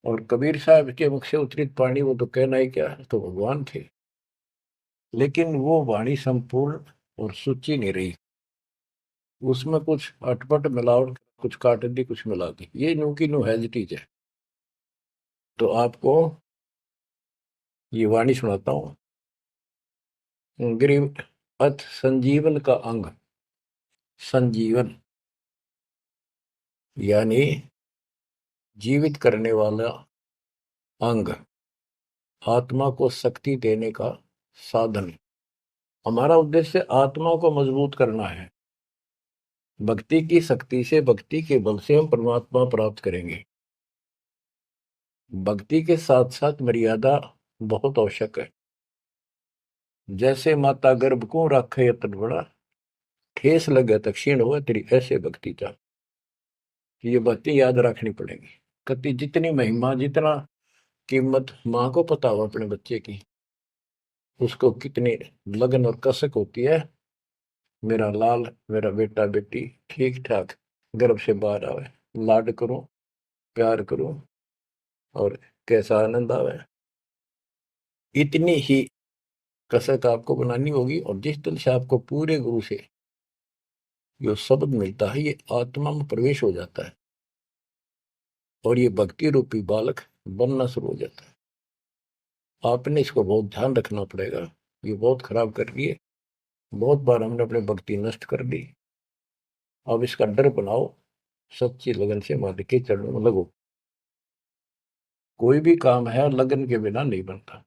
और कबीर साहब के मुख से उतरित वाणी, वो तो कहना ही क्या, तो भगवान थे। लेकिन वो वाणी संपूर्ण और सुची नहीं रही, उसमें कुछ अटपट मिलावट, कुछ काट दी, कुछ मिला दी, ये नो की नो हैजिटीज है। तो आपको ये वाणी सुनाता हूँ। गरीब अथ संजीवन का अंग, संजीवन यानी जीवित करने वाला अंग, आत्मा को शक्ति देने का साधन। हमारा उद्देश्य आत्मा को मजबूत करना है। भक्ति की शक्ति से, भक्ति के बल से हम परमात्मा प्राप्त करेंगे। भक्ति के साथ साथ मर्यादा बहुत आवश्यक है। जैसे माता गर्भ को राखे यतन बड़ा, ठेस लगे तो क्षीण हो तेरी, ऐसे भक्ति चाह। ये बातें याद रखनी पड़ेगी। कति जितनी महिमा, जितना कीमत माँ को पता हो अपने बच्चे की, उसको कितनी लगन और कसक होती है, मेरा लाल, मेरा बेटा बेटी ठीक ठाक गर्भ से बाहर आवे, लाड करूं, प्यार करूं और कैसा आनंद आवे। इतनी ही कसक आपको बनानी होगी। और जिस दिन से आपको पूरे गुरु से जो शब्द मिलता है, ये आत्मा में प्रवेश हो जाता है और ये भक्ति रूपी बालक बनना शुरू हो जाता है। आपने इसको बहुत ध्यान रखना पड़ेगा। ये बहुत खराब कर रही है, बहुत बार हमने अपनी भक्ति नष्ट कर दी। अब इसका डर बनाओ, सच्ची लगन से मालिक के चरणों में लगो। कोई भी काम है लगन के बिना नहीं बनता।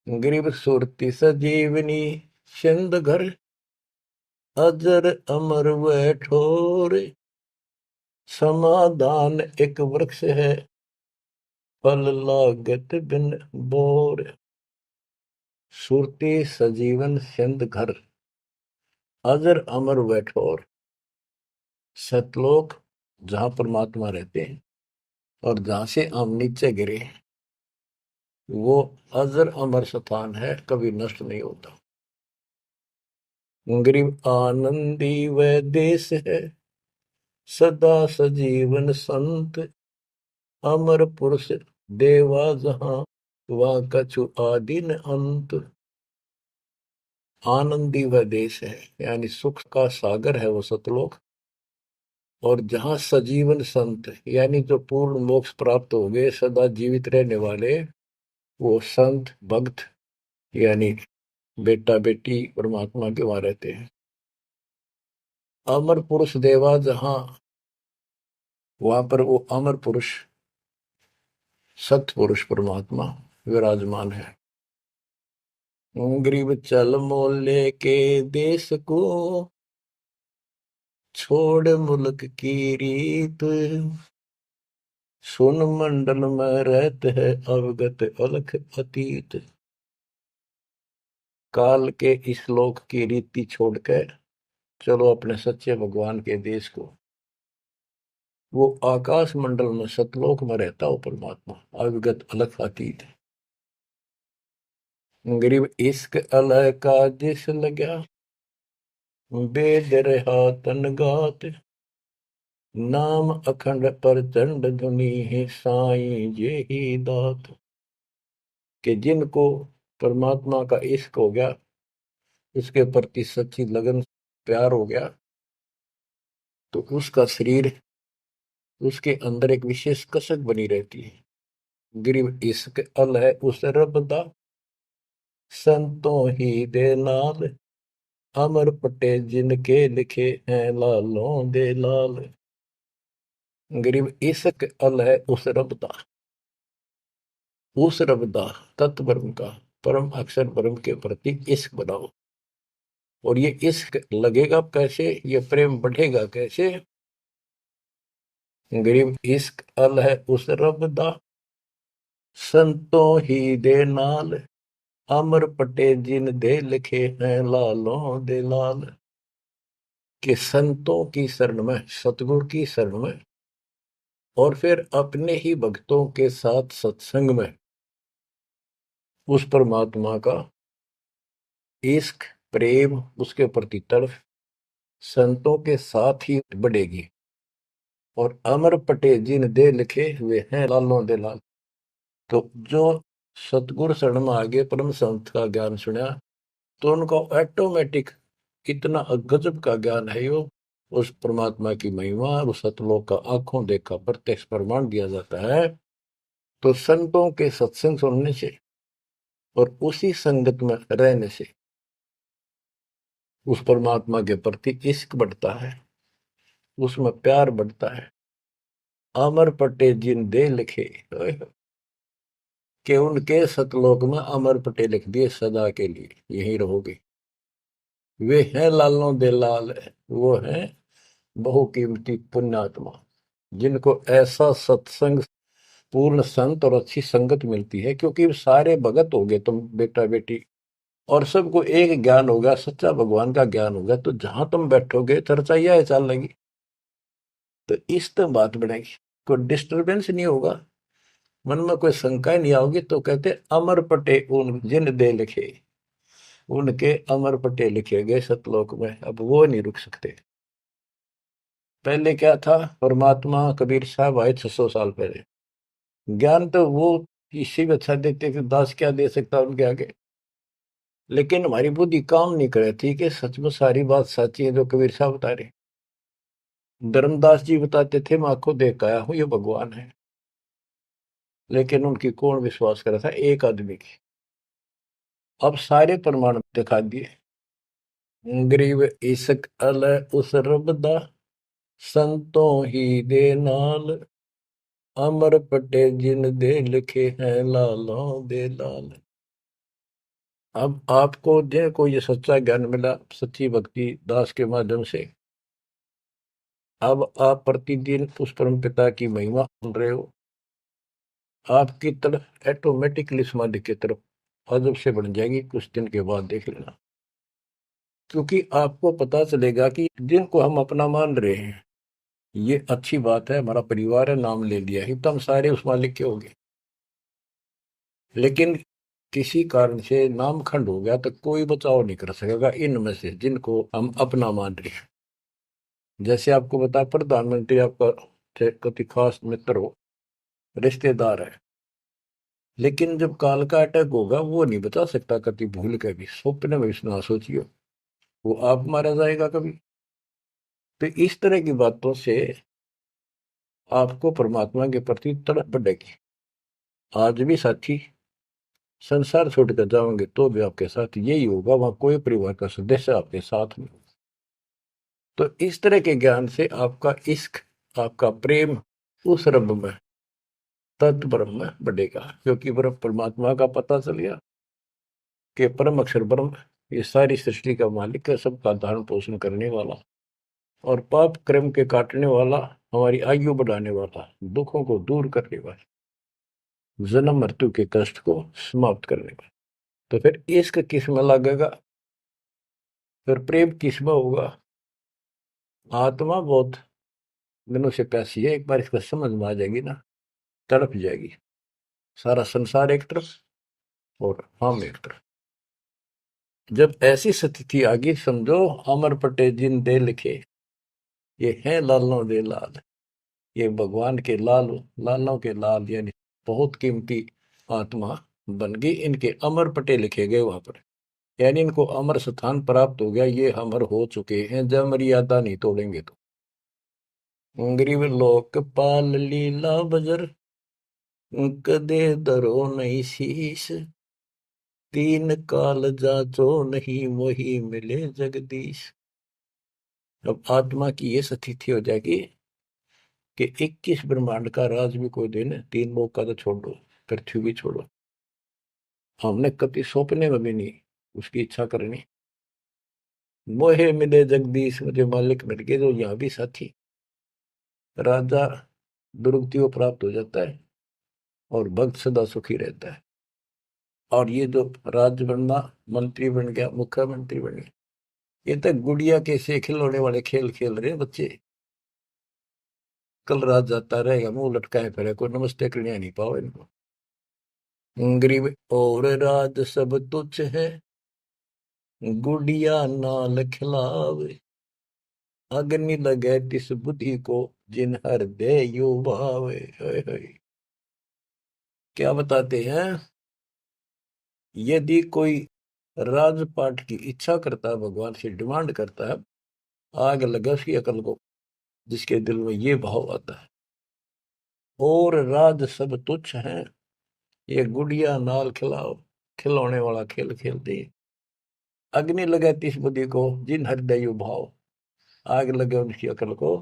गरीब सुरती सजीवनी सिंध घर, अजर अमर व ठोर, समाधान एक वृक्ष है, फल लागत बिन बोर। सुरती सजीवन सिंध घर, अजर अमर व ठोर। सतलोक जहां परमात्मा रहते हैं और जहां से हम नीचे गिरे, वो अजर अमर स्थान है, कभी नष्ट नहीं होता। गरीब आनंदी वह देश है, सदा सजीवन संत, अमर पुरुष देवा जहां, वह कछु आदि न अंत। आनंदी वह देश है, यानी सुख का सागर है वो सतलोक। और जहां सजीवन संत, यानी जो पूर्ण मोक्ष प्राप्त हो गए, सदा जीवित रहने वाले वो संत भक्त, यानी बेटा बेटी परमात्मा के वहां रहते हैं। अमर पुरुष देवा जहां, वहां पर वो अमर पुरुष सत्पुरुष परमात्मा विराजमान है। गरीब चल मोले के देश को, छोड़ मुल्क की रीत, सुन मंडल में रहते है अवगत अलख अतीत। काल के इस लोक की रीति छोड़कर चलो अपने सच्चे भगवान के देश को। वो आकाश मंडल में सतलोक में रहता हो परमात्मा, अविगत अलख अतीत। गरीब इश्क अलह का जिस लगा, वेद रहा तन गात, नाम अखंड प्रचंड धुनि है साईं ये ही दात। कि जिनको परमात्मा का इश्क हो गया, उसके प्रति सच्ची लगन प्यार हो गया, तो उसका शरीर, उसके अंदर एक विशेष कसक बनी रहती है। गरीब इश्क अल है उस रब दा, संतों ही दे नाल, अमर पटे जिनके लिखे हैं लालों दे लाल। गरीब इश्क अल है उस रब दा, उस रब दा तत्व का, परम अक्षर ब्रह्म के प्रति इश्क बनाओ। और ये इश्क लगेगा कैसे, ये प्रेम बढ़ेगा कैसे। गरीब इश्क अल है उस रब दा, संतों ही दे नाल, अमर पटे जिन दे लिखे हैं लालों दे लाल। कि संतों की शरण में, सतगुरु की शरण में, और फिर अपने ही भक्तों के साथ सत्संग में उस परमात्मा का इश्क प्रेम, उसके प्रति तड़फ संतों के साथ ही बढ़ेगी। और अमर पटे जिन दे लिखे हुए हैं लालों दे लाल। तो जो सतगुरु शरण में आगे परम संत का ज्ञान सुना, तो उनको ऑटोमेटिक इतना गजब का ज्ञान है, यो उस परमात्मा की महिमा, उस सतलोक का आंखों देखा प्रत्यक्ष प्रमाण दिया जाता है। तो संतों के सत्संग सुनने से और उसी संगत में रहने से उस परमात्मा के प्रति इश्क बढ़ता है, उसमें प्यार बढ़ता है। अमर पटे जिन दे लिखे, कि उनके सतलोक में अमर पटे लिख दिए सदा के लिए, यही रहोगे। वे हैं लालों दे लाल, वो हैं बहुकीमती पुण्यात्मा, जिनको ऐसा सत्संग, पूर्ण संत और अच्छी संगत मिलती है। क्योंकि सारे भगत हो गए तुम बेटा बेटी, और सबको एक ज्ञान होगा, सच्चा भगवान का ज्ञान होगा, तो जहां तुम बैठोगे चर्चा यह चल लगी, तो इस तो बात बढ़ेगी, कोई डिस्टरबेंस नहीं होगा, मन में कोई शंका नहीं आओगी। तो कहते अमर पटे उन जिन दे लिखे, उनके अमर पटे लिखे गए सतलोक में, अब वो नहीं रुक सकते। पहले क्या था, परमात्मा कबीर साहब आए 600 साल पहले, ज्ञान तो वो इससे भी अच्छा देते थे, दास क्या दे सकता उनके आगे। लेकिन हमारी बुद्धि काम नहीं करे थी कि सच में सारी बात सच्ची है जो कबीर साहब बता रहे। धर्मदास जी बताते थे मैं आंखों देख आया हूं ये भगवान है, लेकिन उनकी कौन विश्वास करा था, एक आदमी की। अब सारे प्रमाण दिखा दिए। गरीब इश्क अल उस रब दा, संतों ही दे नाल, अमर पटे जिन दे लिखे हैं लालों दे लाल। अब आपको जो ये सच्चा ज्ञान मिला सच्ची भक्ति दास के माध्यम से, अब आप प्रतिदिन उस परम पिता की महिमा सुन रहे हो, आपकी तरफ ऑटोमेटिकली समाधि की तरफ अजब से बढ़ जाएगी, कुछ दिन के बाद देख लेना। क्योंकि आपको पता चलेगा कि जिनको हम अपना मान रहे हैं, ये अच्छी बात है, हमारा परिवार है, नाम ले लिया ही तो हम सारे उस मालिक के हो गए। लेकिन किसी कारण से नाम खंड हो गया तो कोई बचाव नहीं कर सकेगा इनमें से जिनको हम अपना मान रहे हैं। जैसे आपको बता, प्रधानमंत्री आपका कति खास मित्र हो, रिश्तेदार है, लेकिन जब काल का अटैक होगा वो नहीं बता सकता कति भूल के भी, स्वप्न में भी ना सोचियो, वो आप मारा जाएगा कभी। तो इस तरह की बातों से आपको परमात्मा के प्रति तड़प बढ़ेगी। आज भी साथी संसार छोड़कर जाओगे तो भी आपके साथ यही होगा, वहां कोई परिवार का सदस्य आपके साथ नहीं होगा। तो इस तरह के ज्ञान से आपका इश्क, आपका प्रेम उस रब में, तत्व ब्रह्म में बढ़ेगा, क्योंकि ब्रह्म परमात्मा का पता चल गया कि परम अक्षर ब्रह्म ये सारी सृष्टि का मालिक है, सबका धारण पोषण करने वाला, और पाप कर्म के काटने वाला, हमारी आयु बढ़ाने वाला, दुखों को दूर करने वाला, जन्म मृत्यु के कष्ट को समाप्त करने वाला। तो फिर इश्क किस में लगेगा, फिर प्रेम किस में होगा। आत्मा बहुत दिनों से प्यासी है, एक बार इसका समझ में आ जाएगी ना, तड़प जाएगी। सारा संसार एक तरफ और हम एक तरफ। जब ऐसी स्थिति आ गई, समझो अमर पटे जिन दे लिखे, ये है लालों दे लाल, ये भगवान के लाल, लालों के लाल, यानी बहुत कीमती आत्मा बन गई, इनके अमर पटे लिखे गए वहां पर, यानी इनको अमर स्थान प्राप्त हो गया, ये अमर हो चुके हैं, जब मर्यादा नहीं तोड़ेंगे तो। गरीब लोकपाल लीला बजर, कदे दरो नहीं शीश, तीन काल जाचो नहीं वही मिले जगदीश। अब आत्मा की ये स्थिति हो जाएगी कि 21 ब्रह्मांड का राज भी कोई दिन, तीन लोग का तो छोड़ दो, पृथ्वी भी छोड़ो, हमने कभी सौंपने में भी नहीं उसकी इच्छा करनी। मोहे मिले जगदीश, मुझे मालिक मिल गए, जो यहाँ भी साथी, राजा दुर्गति को प्राप्त हो जाता है और भक्त सदा सुखी रहता है। और ये जो राज्य बनना, मंत्री बन गया, मुख्यमंत्री बन गया, ये तक गुड़िया के से खिलौने वाले खेल खेल रहे बच्चे। कल रात जाता रहेगा, मुंह लटकाए फिरे, कोई नमस्ते करने नहीं पाओ इनको। गरीब और राज सब तुच्छ है, गुड़िया नाल खिलावे, अग्नि लगे तिस बुद्धि को, जिन हृदय यो भावे। क्या बताते हैं, यदि कोई राजपाट की इच्छा करता है, भगवान से डिमांड करता है, आग लगे उसकी अकल को, जिसके दिल में ये भाव आता है, और राज सब तुच्छ है, ये गुड़िया नाल खिलाओ, खिलौने वाला खेल खेलते हैं। अग्नि लगे तिस बुद्धि को, जिन हृदय भाव, आग लगे उनकी अकल को,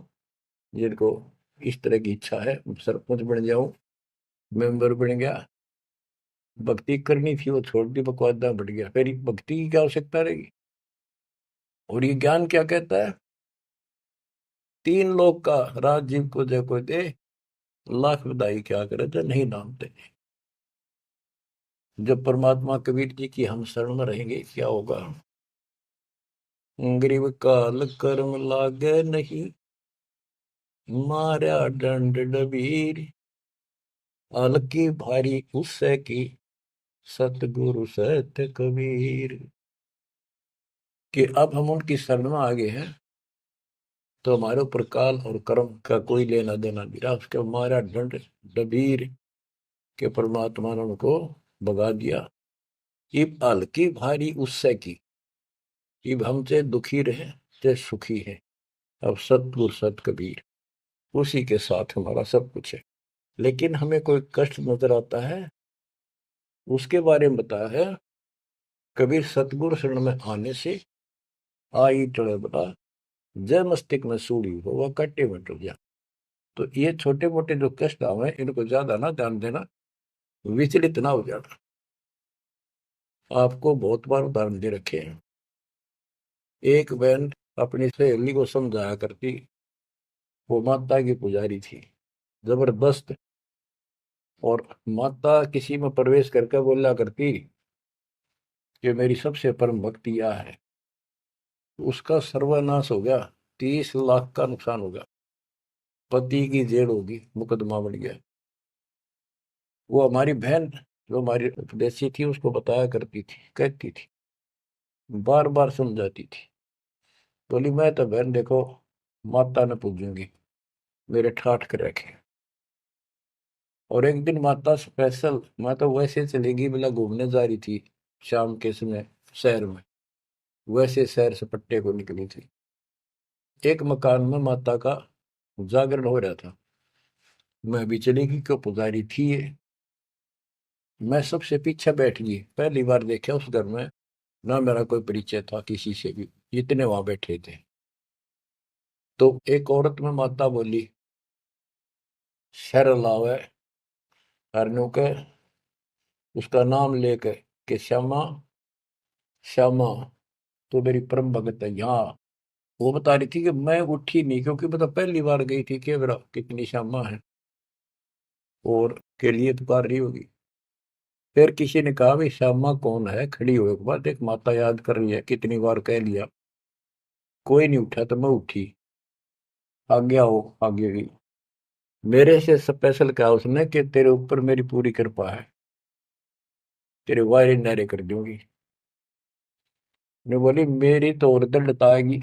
जिनको इस तरह की इच्छा है, सरपंच बन जाऊं, मेंबर बन गया, भक्ति करनी थी वो छोड़ दी, बकवादा बढ़ गया, फिर भक्ति की क्या आवश्यकता रहेगी। और ये ज्ञान क्या कहता है, तीन लोग का राजीव को जय कोई दे, लाख बधाई क्या करे जो नहीं नामते। जब परमात्मा कबीर जी की हम शरण में रहेंगे, क्या होगा, गरीब काल कर्म लागे नहीं, मारा दंड डबीर, अलकी भारी उससे की, सतगुरु सत्य कबीर। कि अब हम उनकी शरण में आ गए हैं, तो हमारे ऊपर काल और कर्म का कोई लेना देना नहीं रहा, उसके मारा दंड डबीर के परमात्मा ने उनको भगा दिया। इब हल्की भारी उससे की, इब हमसे दुखी रहे ते सुखी है, अब सतगुरु सत कबीर, उसी के साथ हमारा सब कुछ है। लेकिन हमें कोई कष्ट नजर आता है, उसके बारे में बताया है कबीर, सतगुरु शरण में आने से आई टड़े बता, जय मस्तिष्क में सूढ़ी हो वह कट्टे में टूट जा। तो ये छोटे मोटे जो कष्ट आवे, इनको ज्यादा ना ध्यान देना, विचलित ना हो जाना। आपको बहुत बार उदाहरण दे रखे हैं। एक बहन अपनी सहेली को समझाया करती, वो माता की पुजारी थी जबरदस्त, और माता किसी में प्रवेश करके बोला करती कि मेरी सबसे परम भक्ति यह है, उसका सर्वनाश हो गया, 30 लाख का नुकसान हो गया, पति की जेल होगी, मुकदमा बन गया। वो हमारी बहन जो हमारी उपदेशी थी, उसको बताया करती थी, कहती थी, बार बार समझाती थी, बोली मैं तो बहन देखो माता ने पूजूंगी, मेरे ठाठ कर रखे। और एक दिन माता स्पेशल, माता वैसे चलेगी, बोला घूमने जा रही थी शाम के समय शहर में, वैसे शहर से पट्टे को निकली थी। एक मकान में माता का जागरण हो रहा था, मैं भी चलेगी, क्यों पुजारी थी ये। मैं सबसे पीछे बैठ गई, पहली बार देखा उस घर में, ना मेरा कोई परिचय था किसी से भी, इतने वहां बैठे थे। तो एक औरत में माता बोली, शर लावे हरनू के, उसका नाम लेके कि श्यामा श्यामा, तो मेरी परम भगत है यहाँ। वो बता रही थी कि मैं उठी नहीं, क्योंकि मतलब पहली बार गई थी कि मेरा कितनी श्यामा है और के लिए पुकार रही होगी। फिर किसी ने कहा, भाई श्यामा कौन है, खड़ी हुए के बाद एक माता याद कर रही है, कितनी बार कह लिया, कोई नहीं उठा तो मैं उठी, आगे आओ, आगे गई। मेरे से स्पेशल कहा उसने कि तेरे ऊपर मेरी पूरी कृपा है, तेरे वायरे नारे कर दूंगी। ने बोली मेरी तो और दृढ़ता आएगी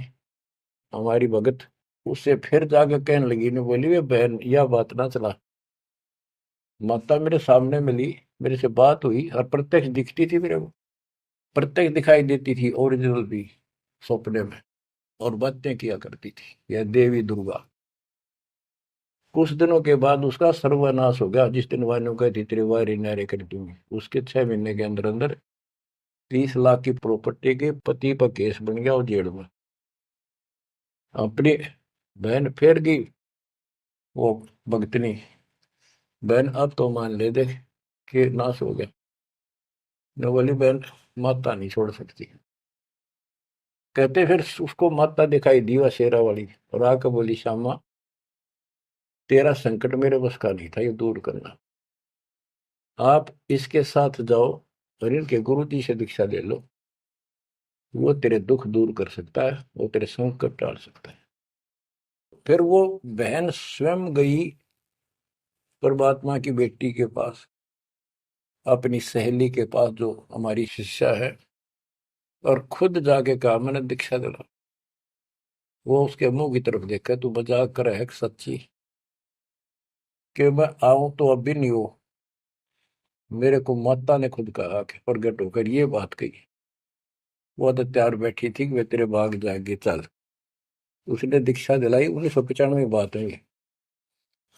हमारी भगत। उससे फिर जाके कहने लगी, ने बोली वे बहन यह बात ना चला, माता मेरे सामने मिली, मेरे से बात हुई और प्रत्यक्ष दिखती थी मेरे को, प्रत्यक्ष दिखाई देती थी, ओरिजिनल भी सपने में, और बातें किया करती थी, यह देवी दुर्गा। कुछ दिनों के बाद उसका सर्वनाश हो गया, जिस दिन वायु कहती तेरे वायरे नारे कर दूंगी, उसके 6 महीने के अंदर अंदर 30 लाख की प्रॉपर्टी के पति पर केस बन गया और जेल में। अपनी बहन फिर गई, वो भगतनी बहन, अब तो मान ले दे कि नाश हो गया। न बोली बहन माता नहीं छोड़ सकती। कहते फिर उसको माता दिखाई दी शेरा वाली, और आकर बोली श्यामा तेरा संकट मेरे बस का नहीं था ये दूर करना, आप इसके साथ जाओ और इनके गुरु जी से दीक्षा ले लो, वो तेरे दुख दूर कर सकता है, वो तेरे संकट टाल सकता है। फिर वो बहन स्वयं गई परमात्मा की बेटी के पास, अपनी सहेली के पास जो हमारी शिष्या है, और खुद जाके कहा मैंने दीक्षा दिला। वो उसके मुंह की तरफ देखा, तू मजाक कर है सच्ची, कि मैं आऊं तो अब भी नहीं हो, मेरे को माता ने खुद कहा कि प्रगट होकर ये बात कही। वो तो तैयार बैठी थी कि वे तेरे भाग जाएंगे, चल। उसने दीक्षा दिलाई, 1995 की बात है ये,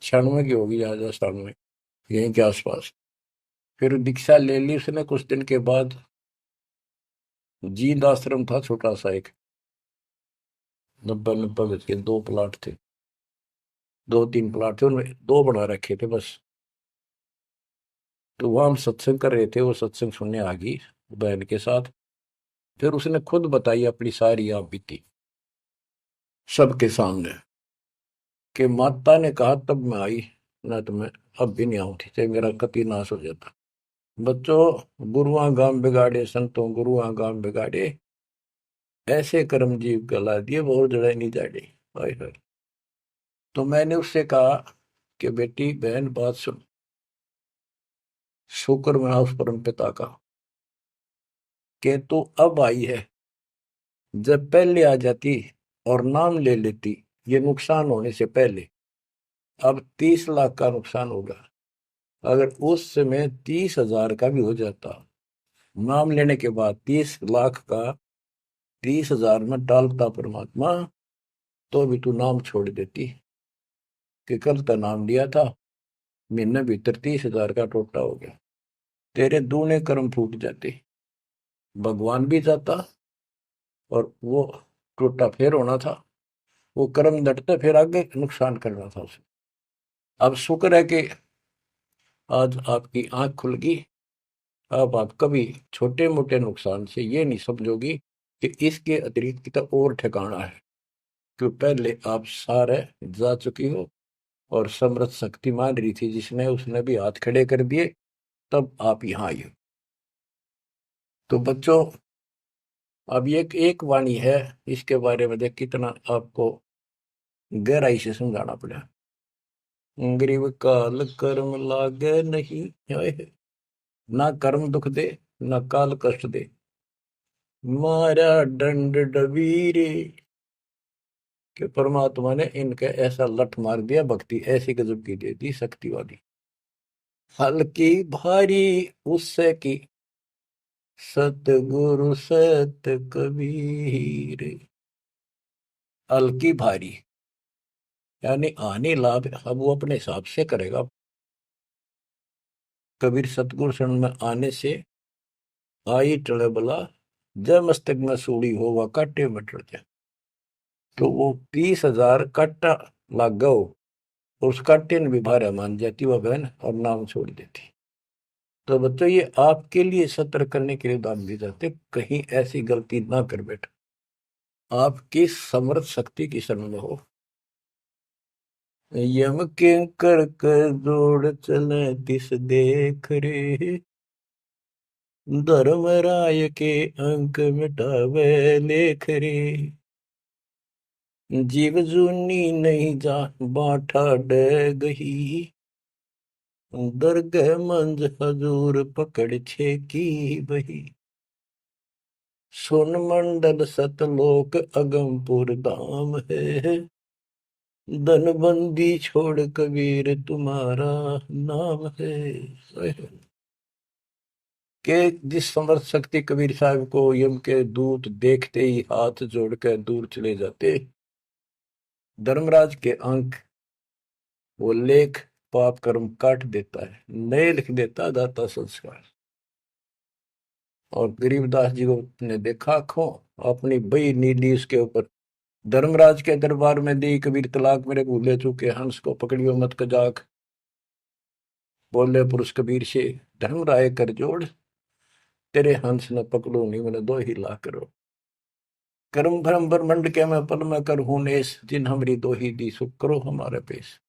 96 की होगी, या 97, यहीं के आसपास। फिर दीक्षा ले ली उसने। कुछ दिन के बाद जींद आश्रम था छोटा सा एक, 90 गज के 2 प्लाट थे, 2-3 प्लाट थे, उनमें 2 बना रखे थे बस। तो वहां हम सत्संग कर रहे थे, वो सत्संग सुनने आ गई बहन के साथ। फिर उसने खुद बताई अपनी सारी आप बीती सबके सामने, कि माता ने कहा तब मैं आई, ना तो मैं अब भी नहीं आऊं थी, चाहे मेरा कति नाश हो जाता। बच्चों गुरुआ गांव बिगाड़े संतों, गुरुआ गांव बिगाड़े, ऐसे कर्म जीव गला दिए बहुत जड़े नहीं जाड़े। हाय हाय। तो मैंने उससे कहा कि बेटी बहन बात सुन, शुक्र मना उस परम पिता का कि तू अब आई है, जब पहले आ जाती और नाम ले लेती ये नुकसान होने से पहले, अब 30 लाख का नुकसान होगा। अगर उस समय 30,000 का भी हो जाता, नाम लेने के बाद 30 लाख का 30,000 में डालता परमात्मा, तो भी तू नाम छोड़ देती। कि कल तो नाम लिया था, महीने भीतर 30,000 का टोटा हो गया, तेरे दूने कर्म फूट जाते, भगवान भी जाता, और वो टोटा फिर होना था, वो कर्म डटते फिर आगे नुकसान करना था उसे। अब शुक्र है कि आज आपकी आंख खुल गई। अब आप कभी छोटे मोटे नुकसान से ये नहीं समझोगी कि इसके अतिरिक्त तो और ठिकाना है, क्यों पहले आप सारे जा चुकी हो, और समृद्ध शक्ति मान रही थी जिसने, उसने भी हाथ खड़े कर दिए, तब आप यहाँ आई हो। तो बच्चों अब ये एक वाणी है, इसके बारे में देख कितना आपको गहराई से समझाना पड़ा। ग्रीव काल कर्म लागे नहीं, ना कर्म दुख दे, ना काल कष्ट दे, मारा दंड डबीरे। कि परमात्मा ने इनके ऐसा लठ मार दिया, भक्ति ऐसी गजब की दे दी शक्ति वाली। हल्की भारी उससे की, सतगुरु सत कबीर। हल्की भारी यानी आने लाभ अब वो अपने हिसाब से करेगा। कबीर सतगुरु शरण में आने से आई टले बला, जय मस्तक में सूड़ी हो वह काटे में टल जाए। तो वो 30,000 काटा लाग गो, उस काटे ने भी भारा मान जाती वह बहन और नाम छोड़ देती। तो बच्चों ये आपके लिए सतर्क करने के लिए दान दी जाते, कहीं ऐसी गलती ना कर बैठो, आपकी समर्थ शक्ति की शरण में हो। यम के कर कर जोड़ चले तिस देख रे, धर्मराय के अंक मिटावे लेख रे, जीव जूनी नहीं जा बाठा डे गही, दरगह मंज हजूर पकड़ छे की बही, सुन मंडल सतलोक अगमपुर धाम है, धनबंदी छोड़ कबीर तुम्हारा नाम है। के जिस समर्थ शक्ति कबीर साहब को यम के दूत देखते ही हाथ जोड़कर दूर चले जाते, धर्मराज के अंक वो लेख पाप कर्म काट देता है, नए लिख देता दाता संस्कार। और गरीबदास जी को ने देखा आंखों, अपनी बई नीली उसके ऊपर, धर्मराज के दरबार में दी कबीर तलाक मेरे भूले चूके, हंस को पकड़ियो मत कजाक, बोले पुरुष कबीर से धर्मराय कर जोड़, तेरे हंस न पकड़ो नहीं मैंने दो ही ला करो, कर्म भरम ब्रह्मंड के मैं पल में कर हूं नेस, जिन हमरी दो ही दी सुख करो हमारे पेश,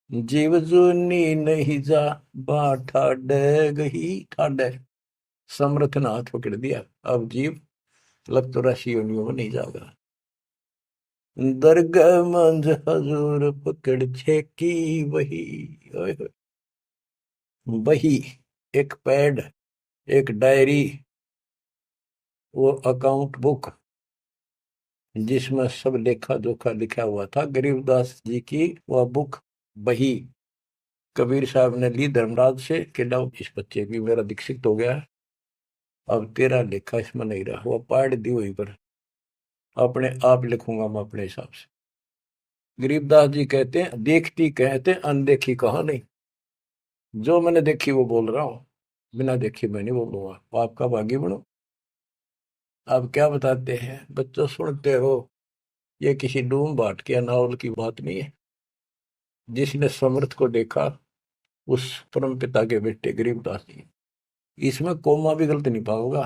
जीव जूनी नहीं जा बा ठाडे गही, ठाडे समर्थ ने हाथ पकड़ दिया, अब जीव लग तो राशि योनियों में नहीं जाएगा, दरगाह मंज हजूर पकड़ छेकी वही, ओए होए। वही एक पैड, एक डायरी, वो अकाउंट बुक जिसमें सब लेखा जोखा लिखा हुआ था, गरीबदास जी की वह बुक बही कबीर साहब ने ली धर्मराज से कि लो इस बच्चे की मेरा दीक्षित हो गया, अब तेरा लेखा इसमें नहीं रहा, वो पाड़ दी हुई पर अपने आप लिखूंगा मैं अपने हिसाब से। गरीबदास जी कहते हैं देखती कहते अनदेखी कहा नहीं, जो मैंने देखी वो बोल रहा हूं, बिना देखी मैं नहीं बोलूंगा, आपका भागी बनो। आप क्या बताते हैं बच्चों, सुनते हो, ये किसी डूम बाट के नावल की बात नहीं है, जिसने समर्थ को देखा उस परम पिता के बेटे गरीबदास जी, इसमें कोमा भी गलत नहीं पाओगा,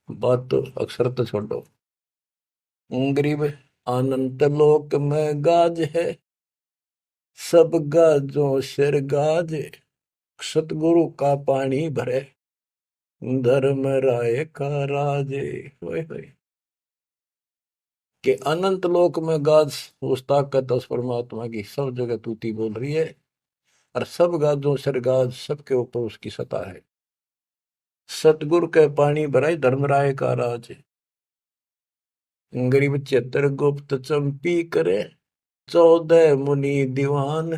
बात तो अक्सर तो छोड़ो। गरीब अनंत लोक में गाज है, सब गाजों सिर गाज, सतगुरु का पानी भरे, धर्म राय का राजे, होए होए। कि अनंत लोक में गाज उस ताकत उस परमात्मा की सब जगह तूती बोल रही है, और सब गाजों सिर गाज, सबके ऊपर उसकी सत्ता है, सतगुरु के पानी भराई धर्मराय का राज, गरीब चित्र गुप्त चंपी करे, 14 मुनि दीवान,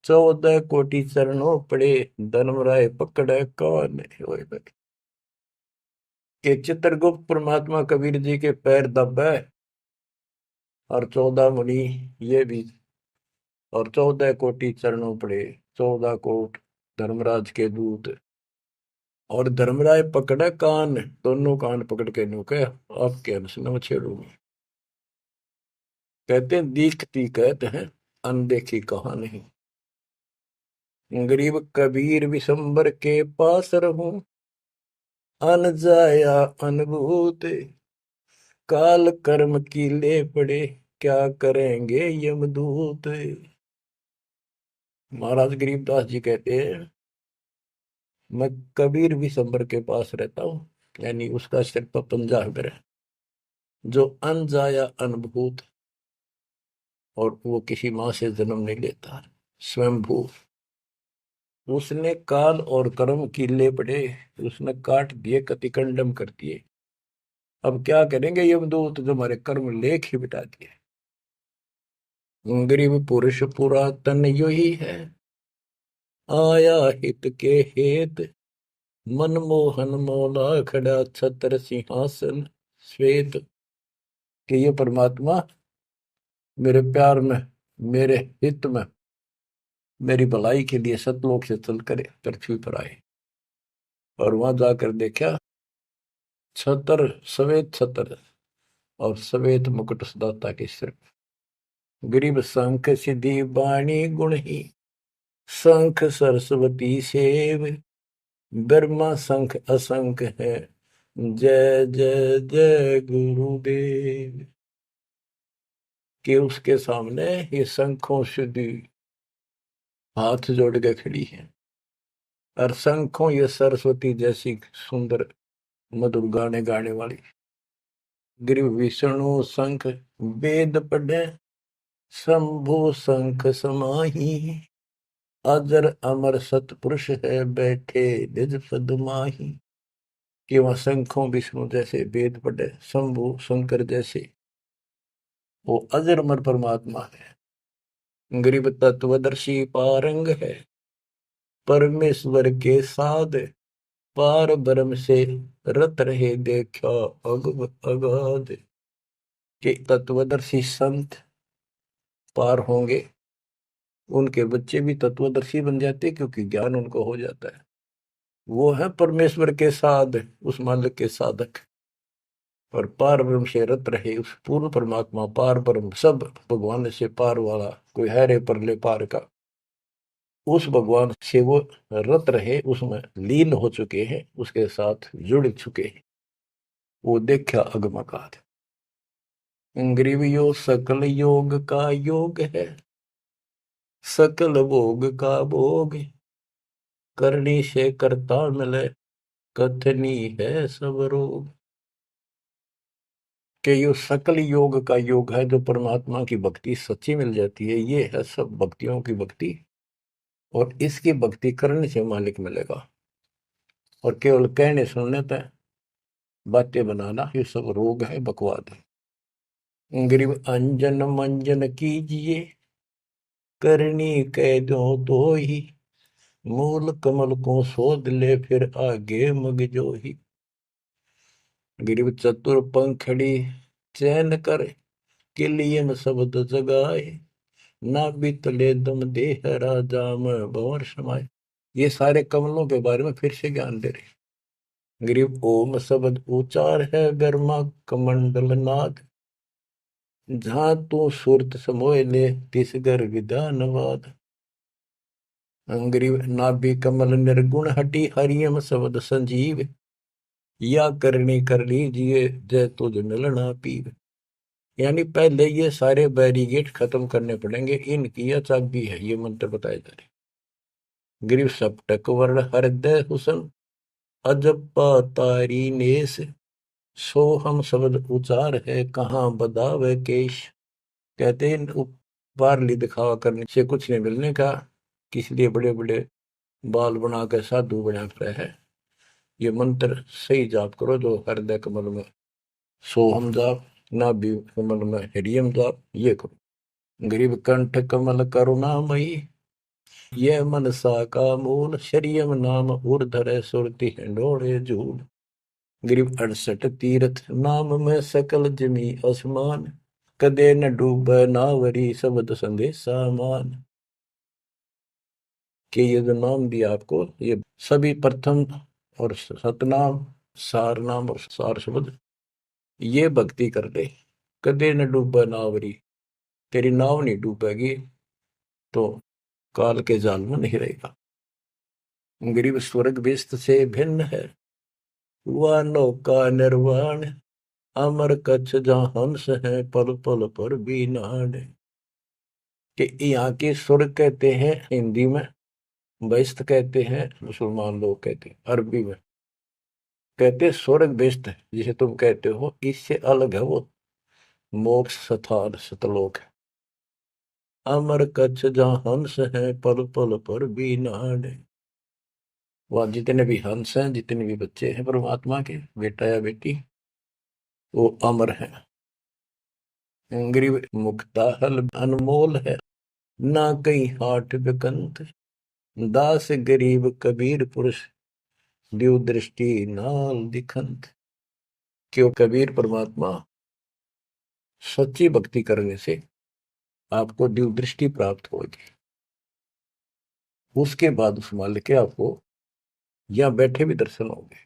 14 कोटि चरणों पड़े, धर्मराय पकड़े कौन, के चित्रगुप्त परमात्मा कबीर जी के पैर दबे, और 14 मुनि ये भी, और 14 कोटि चरणों पड़े, 14 कोट धर्मराज के दूत, और धर्मराय पकड़े कान, दोनों कान पकड़ के नुके आपके अंश न छेड़ूंगी। कहते हैं दीखती कहते हैं अनदेखी कहा नहीं, गरीब कबीर विशंबर के पास रहूं, अन जाया अनुभूत, काल कर्म की ले पड़े, क्या करेंगे यमदूत। महाराज गरीबदास जी कहते हैं मैं कबीर विशंबर के पास रहता हूं, यानी उसका सिर पर पंजा है मेरे, जो अन जाया अनुभूत, और वो किसी माँ से जन्म नहीं लेता, स्वयंभू, उसने काल और कर्म की ले पड़े, उसने काट दिए, कतिकंडम कर दिए, अब क्या करेंगे यमदूत, जो हमारे कर्म लेख ही बिटा दिए। गरीब पुरुष पुरातन यो ही है, आया हित के हेत, मनमोहन मौला खड़ा छत्र सिंहासन श्वेत, कि ये परमात्मा मेरे प्यार में, मेरे हित में, मेरी भलाई के लिए सतलोक से चल कर पृथ्वी पर आए, और वहां जाकर देखा छतर, सफेद छतर, और सवेत मुकुट सदाता के सिर। गरीब शंख सिद्धि बाणी गुण ही, शंख सरस्वती सेव, ब्रह्मा शंख असंख है, जय जय जय गुरुदेव। कि उसके सामने ये शंखों सिद्धि हाथ जोड़ के खड़ी है, और शंखों ये सरस्वती जैसी सुंदर मधुर गाने गाने वाली। गिरि विष्णु शंख वेद पढ़े, शंभु शंख समाही, अजर अमर सतपुरुष है, बैठे निज पद माही। कि वह शंखों विष्णु जैसे वेद पढ़े, शंभु शंकर जैसे वो अजर अमर परमात्मा है। गरीब तत्वदर्शी पारंग है, परमेश्वर के साध, पार ब्रह्म से रत रहे देखा अग अगाध। के तत्वदर्शी संत पार होंगे, उनके बच्चे भी तत्वदर्शी बन जाते, क्योंकि ज्ञान उनको हो जाता है। वो है परमेश्वर के साध, उस मालिक के साधक। और पार ब्रह्म से रत रहे, उस पूर्ण परमात्मा पार ब्रह्म सब भगवान से पार वाला, कोई है रे परले पार का, उस भगवान से वो रत रहे, उसमें लीन हो चुके हैं, उसके साथ जुड़ चुके हैं। वो देखा अगमकाद। ग्रीव योग सकल योग का योग है, सकल भोग का भोग, करनी से करता मिले, कथनी है सब रोग। कि ये सकल योग का योग है, जो परमात्मा की भक्ति सच्ची मिल जाती है, ये है सब भक्तियों की भक्ति। और इसकी भक्ति करने से मालिक मिलेगा, और केवल कहने सुनने तक बातें बनाना ये सब रोग है, बकवाद है। गरीब अंजन मंजन कीजिए, करनी कह दो तो ही, मूल कमल को शोध ले, फिर आगे मग जो ही। गरीब चतुर पंखड़ी चैन कर, के लिए में शब्द जगाए, ना भी तले दम देह राजा में भंवर समाये। ये सारे कमलों के बारे में फिर से ज्ञान दे रहे। गरीब ओम शब्द उचार है, ब्रह्मा कमंडल नाद, जहां तू सुरत समोय ले, तिस घर विधानवाद। गरीब नाभि कमल निर्गुण हटी, हरियम शब्द संजीव, या करनी कर लीजिए, जय तुझ मिलना पीव। यानी पहले ये सारे बैरिगेट खत्म करने पड़ेंगे, इनकी यह चाबी है, ये मंत्र बताए जा रहे। गिरिव सप्तक वर्ण हृदय हुसन, अजब तारी नेस, सो हम शब्द उचार है, कहाँ बदावे केश। कहते हैं बारली दिखावा करने से कुछ नहीं मिलने का, किस लिए बड़े बड़े बाल बना कर साधु बना रहे है। ये मंत्र सही जाप करो, जो हृदय कमल में सोहम जाप, नाभि कमल में हरियम जाप, ये करो। गरीब कंठ कमल करुणामयी, यह मनसा का मूल, शरीयम नाम ऊर्धर सुरति हिंडोड़े झूल। गरीब 68 तीर्थ नाम में सकल जमी आसमान, कदे न डूब नावरी शब्द संदेशा मान। कि ये जो नाम दिया आपको, ये सभी प्रथम और सतनाम, सार नाम और सार शब्द, ये भक्ति कर ले, कदे न डूबा नावरी, तेरी नाव नहीं डूबेगी, तो काल के जाल में नहीं रहेगा। गरीब स्वर्ग बेस्त से भिन्न है, वह नौका निर्वाण, अमर कच्छ जहाँ हंस है, पल पल पर भी नाड़। कि यहाँ के स्वर्ग कहते हैं हिंदी में, बेस्त कहते हैं मुसलमान लोग कहते हैं, अरबी में कहते स्वर्ग बेस्त है, जिसे तुम कहते हो, इससे अलग है वो मोक्ष स्थान सतलोक है। अमर कच्छ जहाँ हंस है, पल पल पर भी नाड़। वह जितने भी हंस हैं, जितने भी बच्चे हैं परमात्मा के, बेटा या बेटी, वो अमर है। गरीब मुक्ता हल अनमोल है, ना कहीं हाट बिकंत, दास गरीब कबीर पुरुष, दिव दृष्टि नाल दिखंत। क्यों कबीर परमात्मा सच्ची भक्ति करने से आपको दिव दृष्टि प्राप्त होगी। उसके बाद उस मालिक के आपको यहाँ बैठे भी दर्शन होंगे।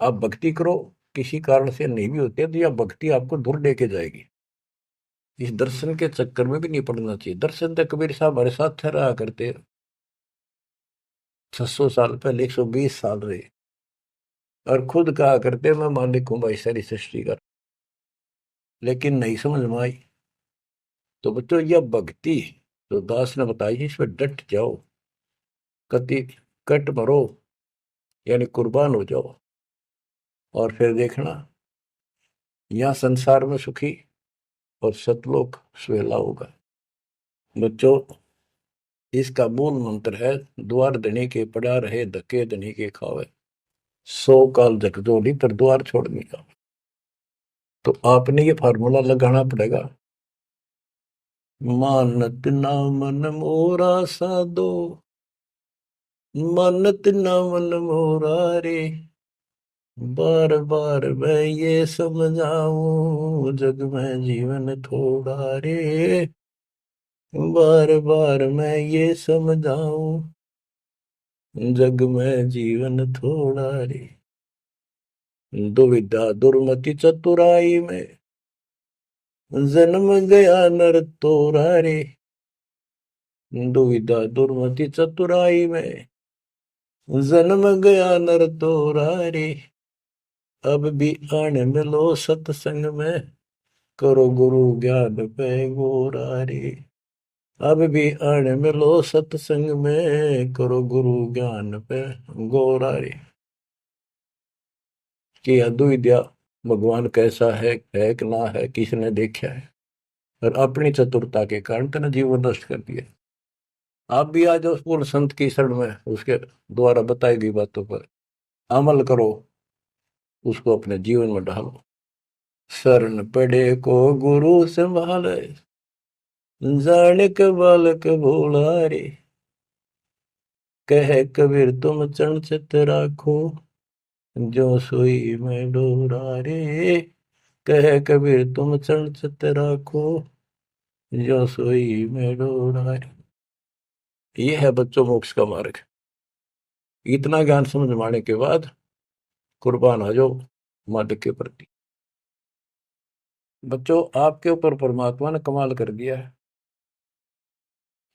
आप भक्ति करो, किसी कारण से नहीं भी होती है तो यह भक्ति आपको दूर लेके जाएगी। इस दर्शन के चक्कर में भी नहीं पड़ना चाहिए। दर्शन तो कबीर साहब हमारे साथ रहा करते, 600 साल पहले, 120 साल रहे, और खुद कहा करते मैं मालिक हूं भाई सारी सृष्टि का। लेकिन नहीं समझ में आई। तो बच्चों यह भक्ति तो दास ने बताई, इस पर डट जाओ, कति कट मरो, यानी कुर्बान हो जाओ, और फिर देखना यहां संसार में सुखी और सतलोक सुहेला होगा। बच्चों इसका मूल मंत्र है, द्वार धनी के पड़ा रहे, धक्के धनी के खावे, 100 काल झकझोली पर द्वार छोड़ने का। तो आपने ये फार्मूला लगाना पड़ेगा। मानत ना मन मोरा साधो, मानत ना मन मोरा रे, बार बार मैं ये समझाऊं, जग में जीवन थोड़ा रे, बार बार मैं ये समझाऊं, जग में जीवन थोड़ा रे। दुविधा दुर्मति चतुराई में, जन्म गया नर तोरा रे, दुविधा दुर्मति चतुराई में, जन्म गया नर तोरा रे, अब भी आने मिलो सत्संग में, करो गुरु ज्ञान पे गोरा रे, अब भी आने मिलो सत्संग में, करो गुरु ज्ञान पे गोरा रे। कि अद्विद्या भगवान कैसा है कि ना है, किसने देखा है, और अपनी चतुरता के कारण तेने जीवन नष्ट कर दिया। आप भी आ जाओ पूर्ण संत की शरण में, उसके द्वारा बताई गई बातों पर अमल करो, उसको अपने जीवन में ढालो। शरण पड़े को गुरु संभाले, जाने के बालक भोला रे, कहे कबीर तुम चरण चित राखो, जो सोई में डोरा रे, कहे कबीर तुम चरण चित राखो, जो सोई में डोरा रे। ये है बच्चों मोक्ष का मार्ग। इतना ज्ञान समझ में आने के बाद कुर्बान हो जाओ मालिक के प्रति। बच्चों आपके ऊपर परमात्मा ने कमाल कर दिया है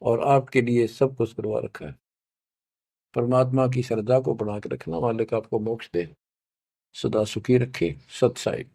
और आपके लिए सब कुछ करवा रखा है। परमात्मा की श्रद्धा को बना के रखना, मालिक आपको मोक्ष दे, सदा सुखी रखे। सत साई।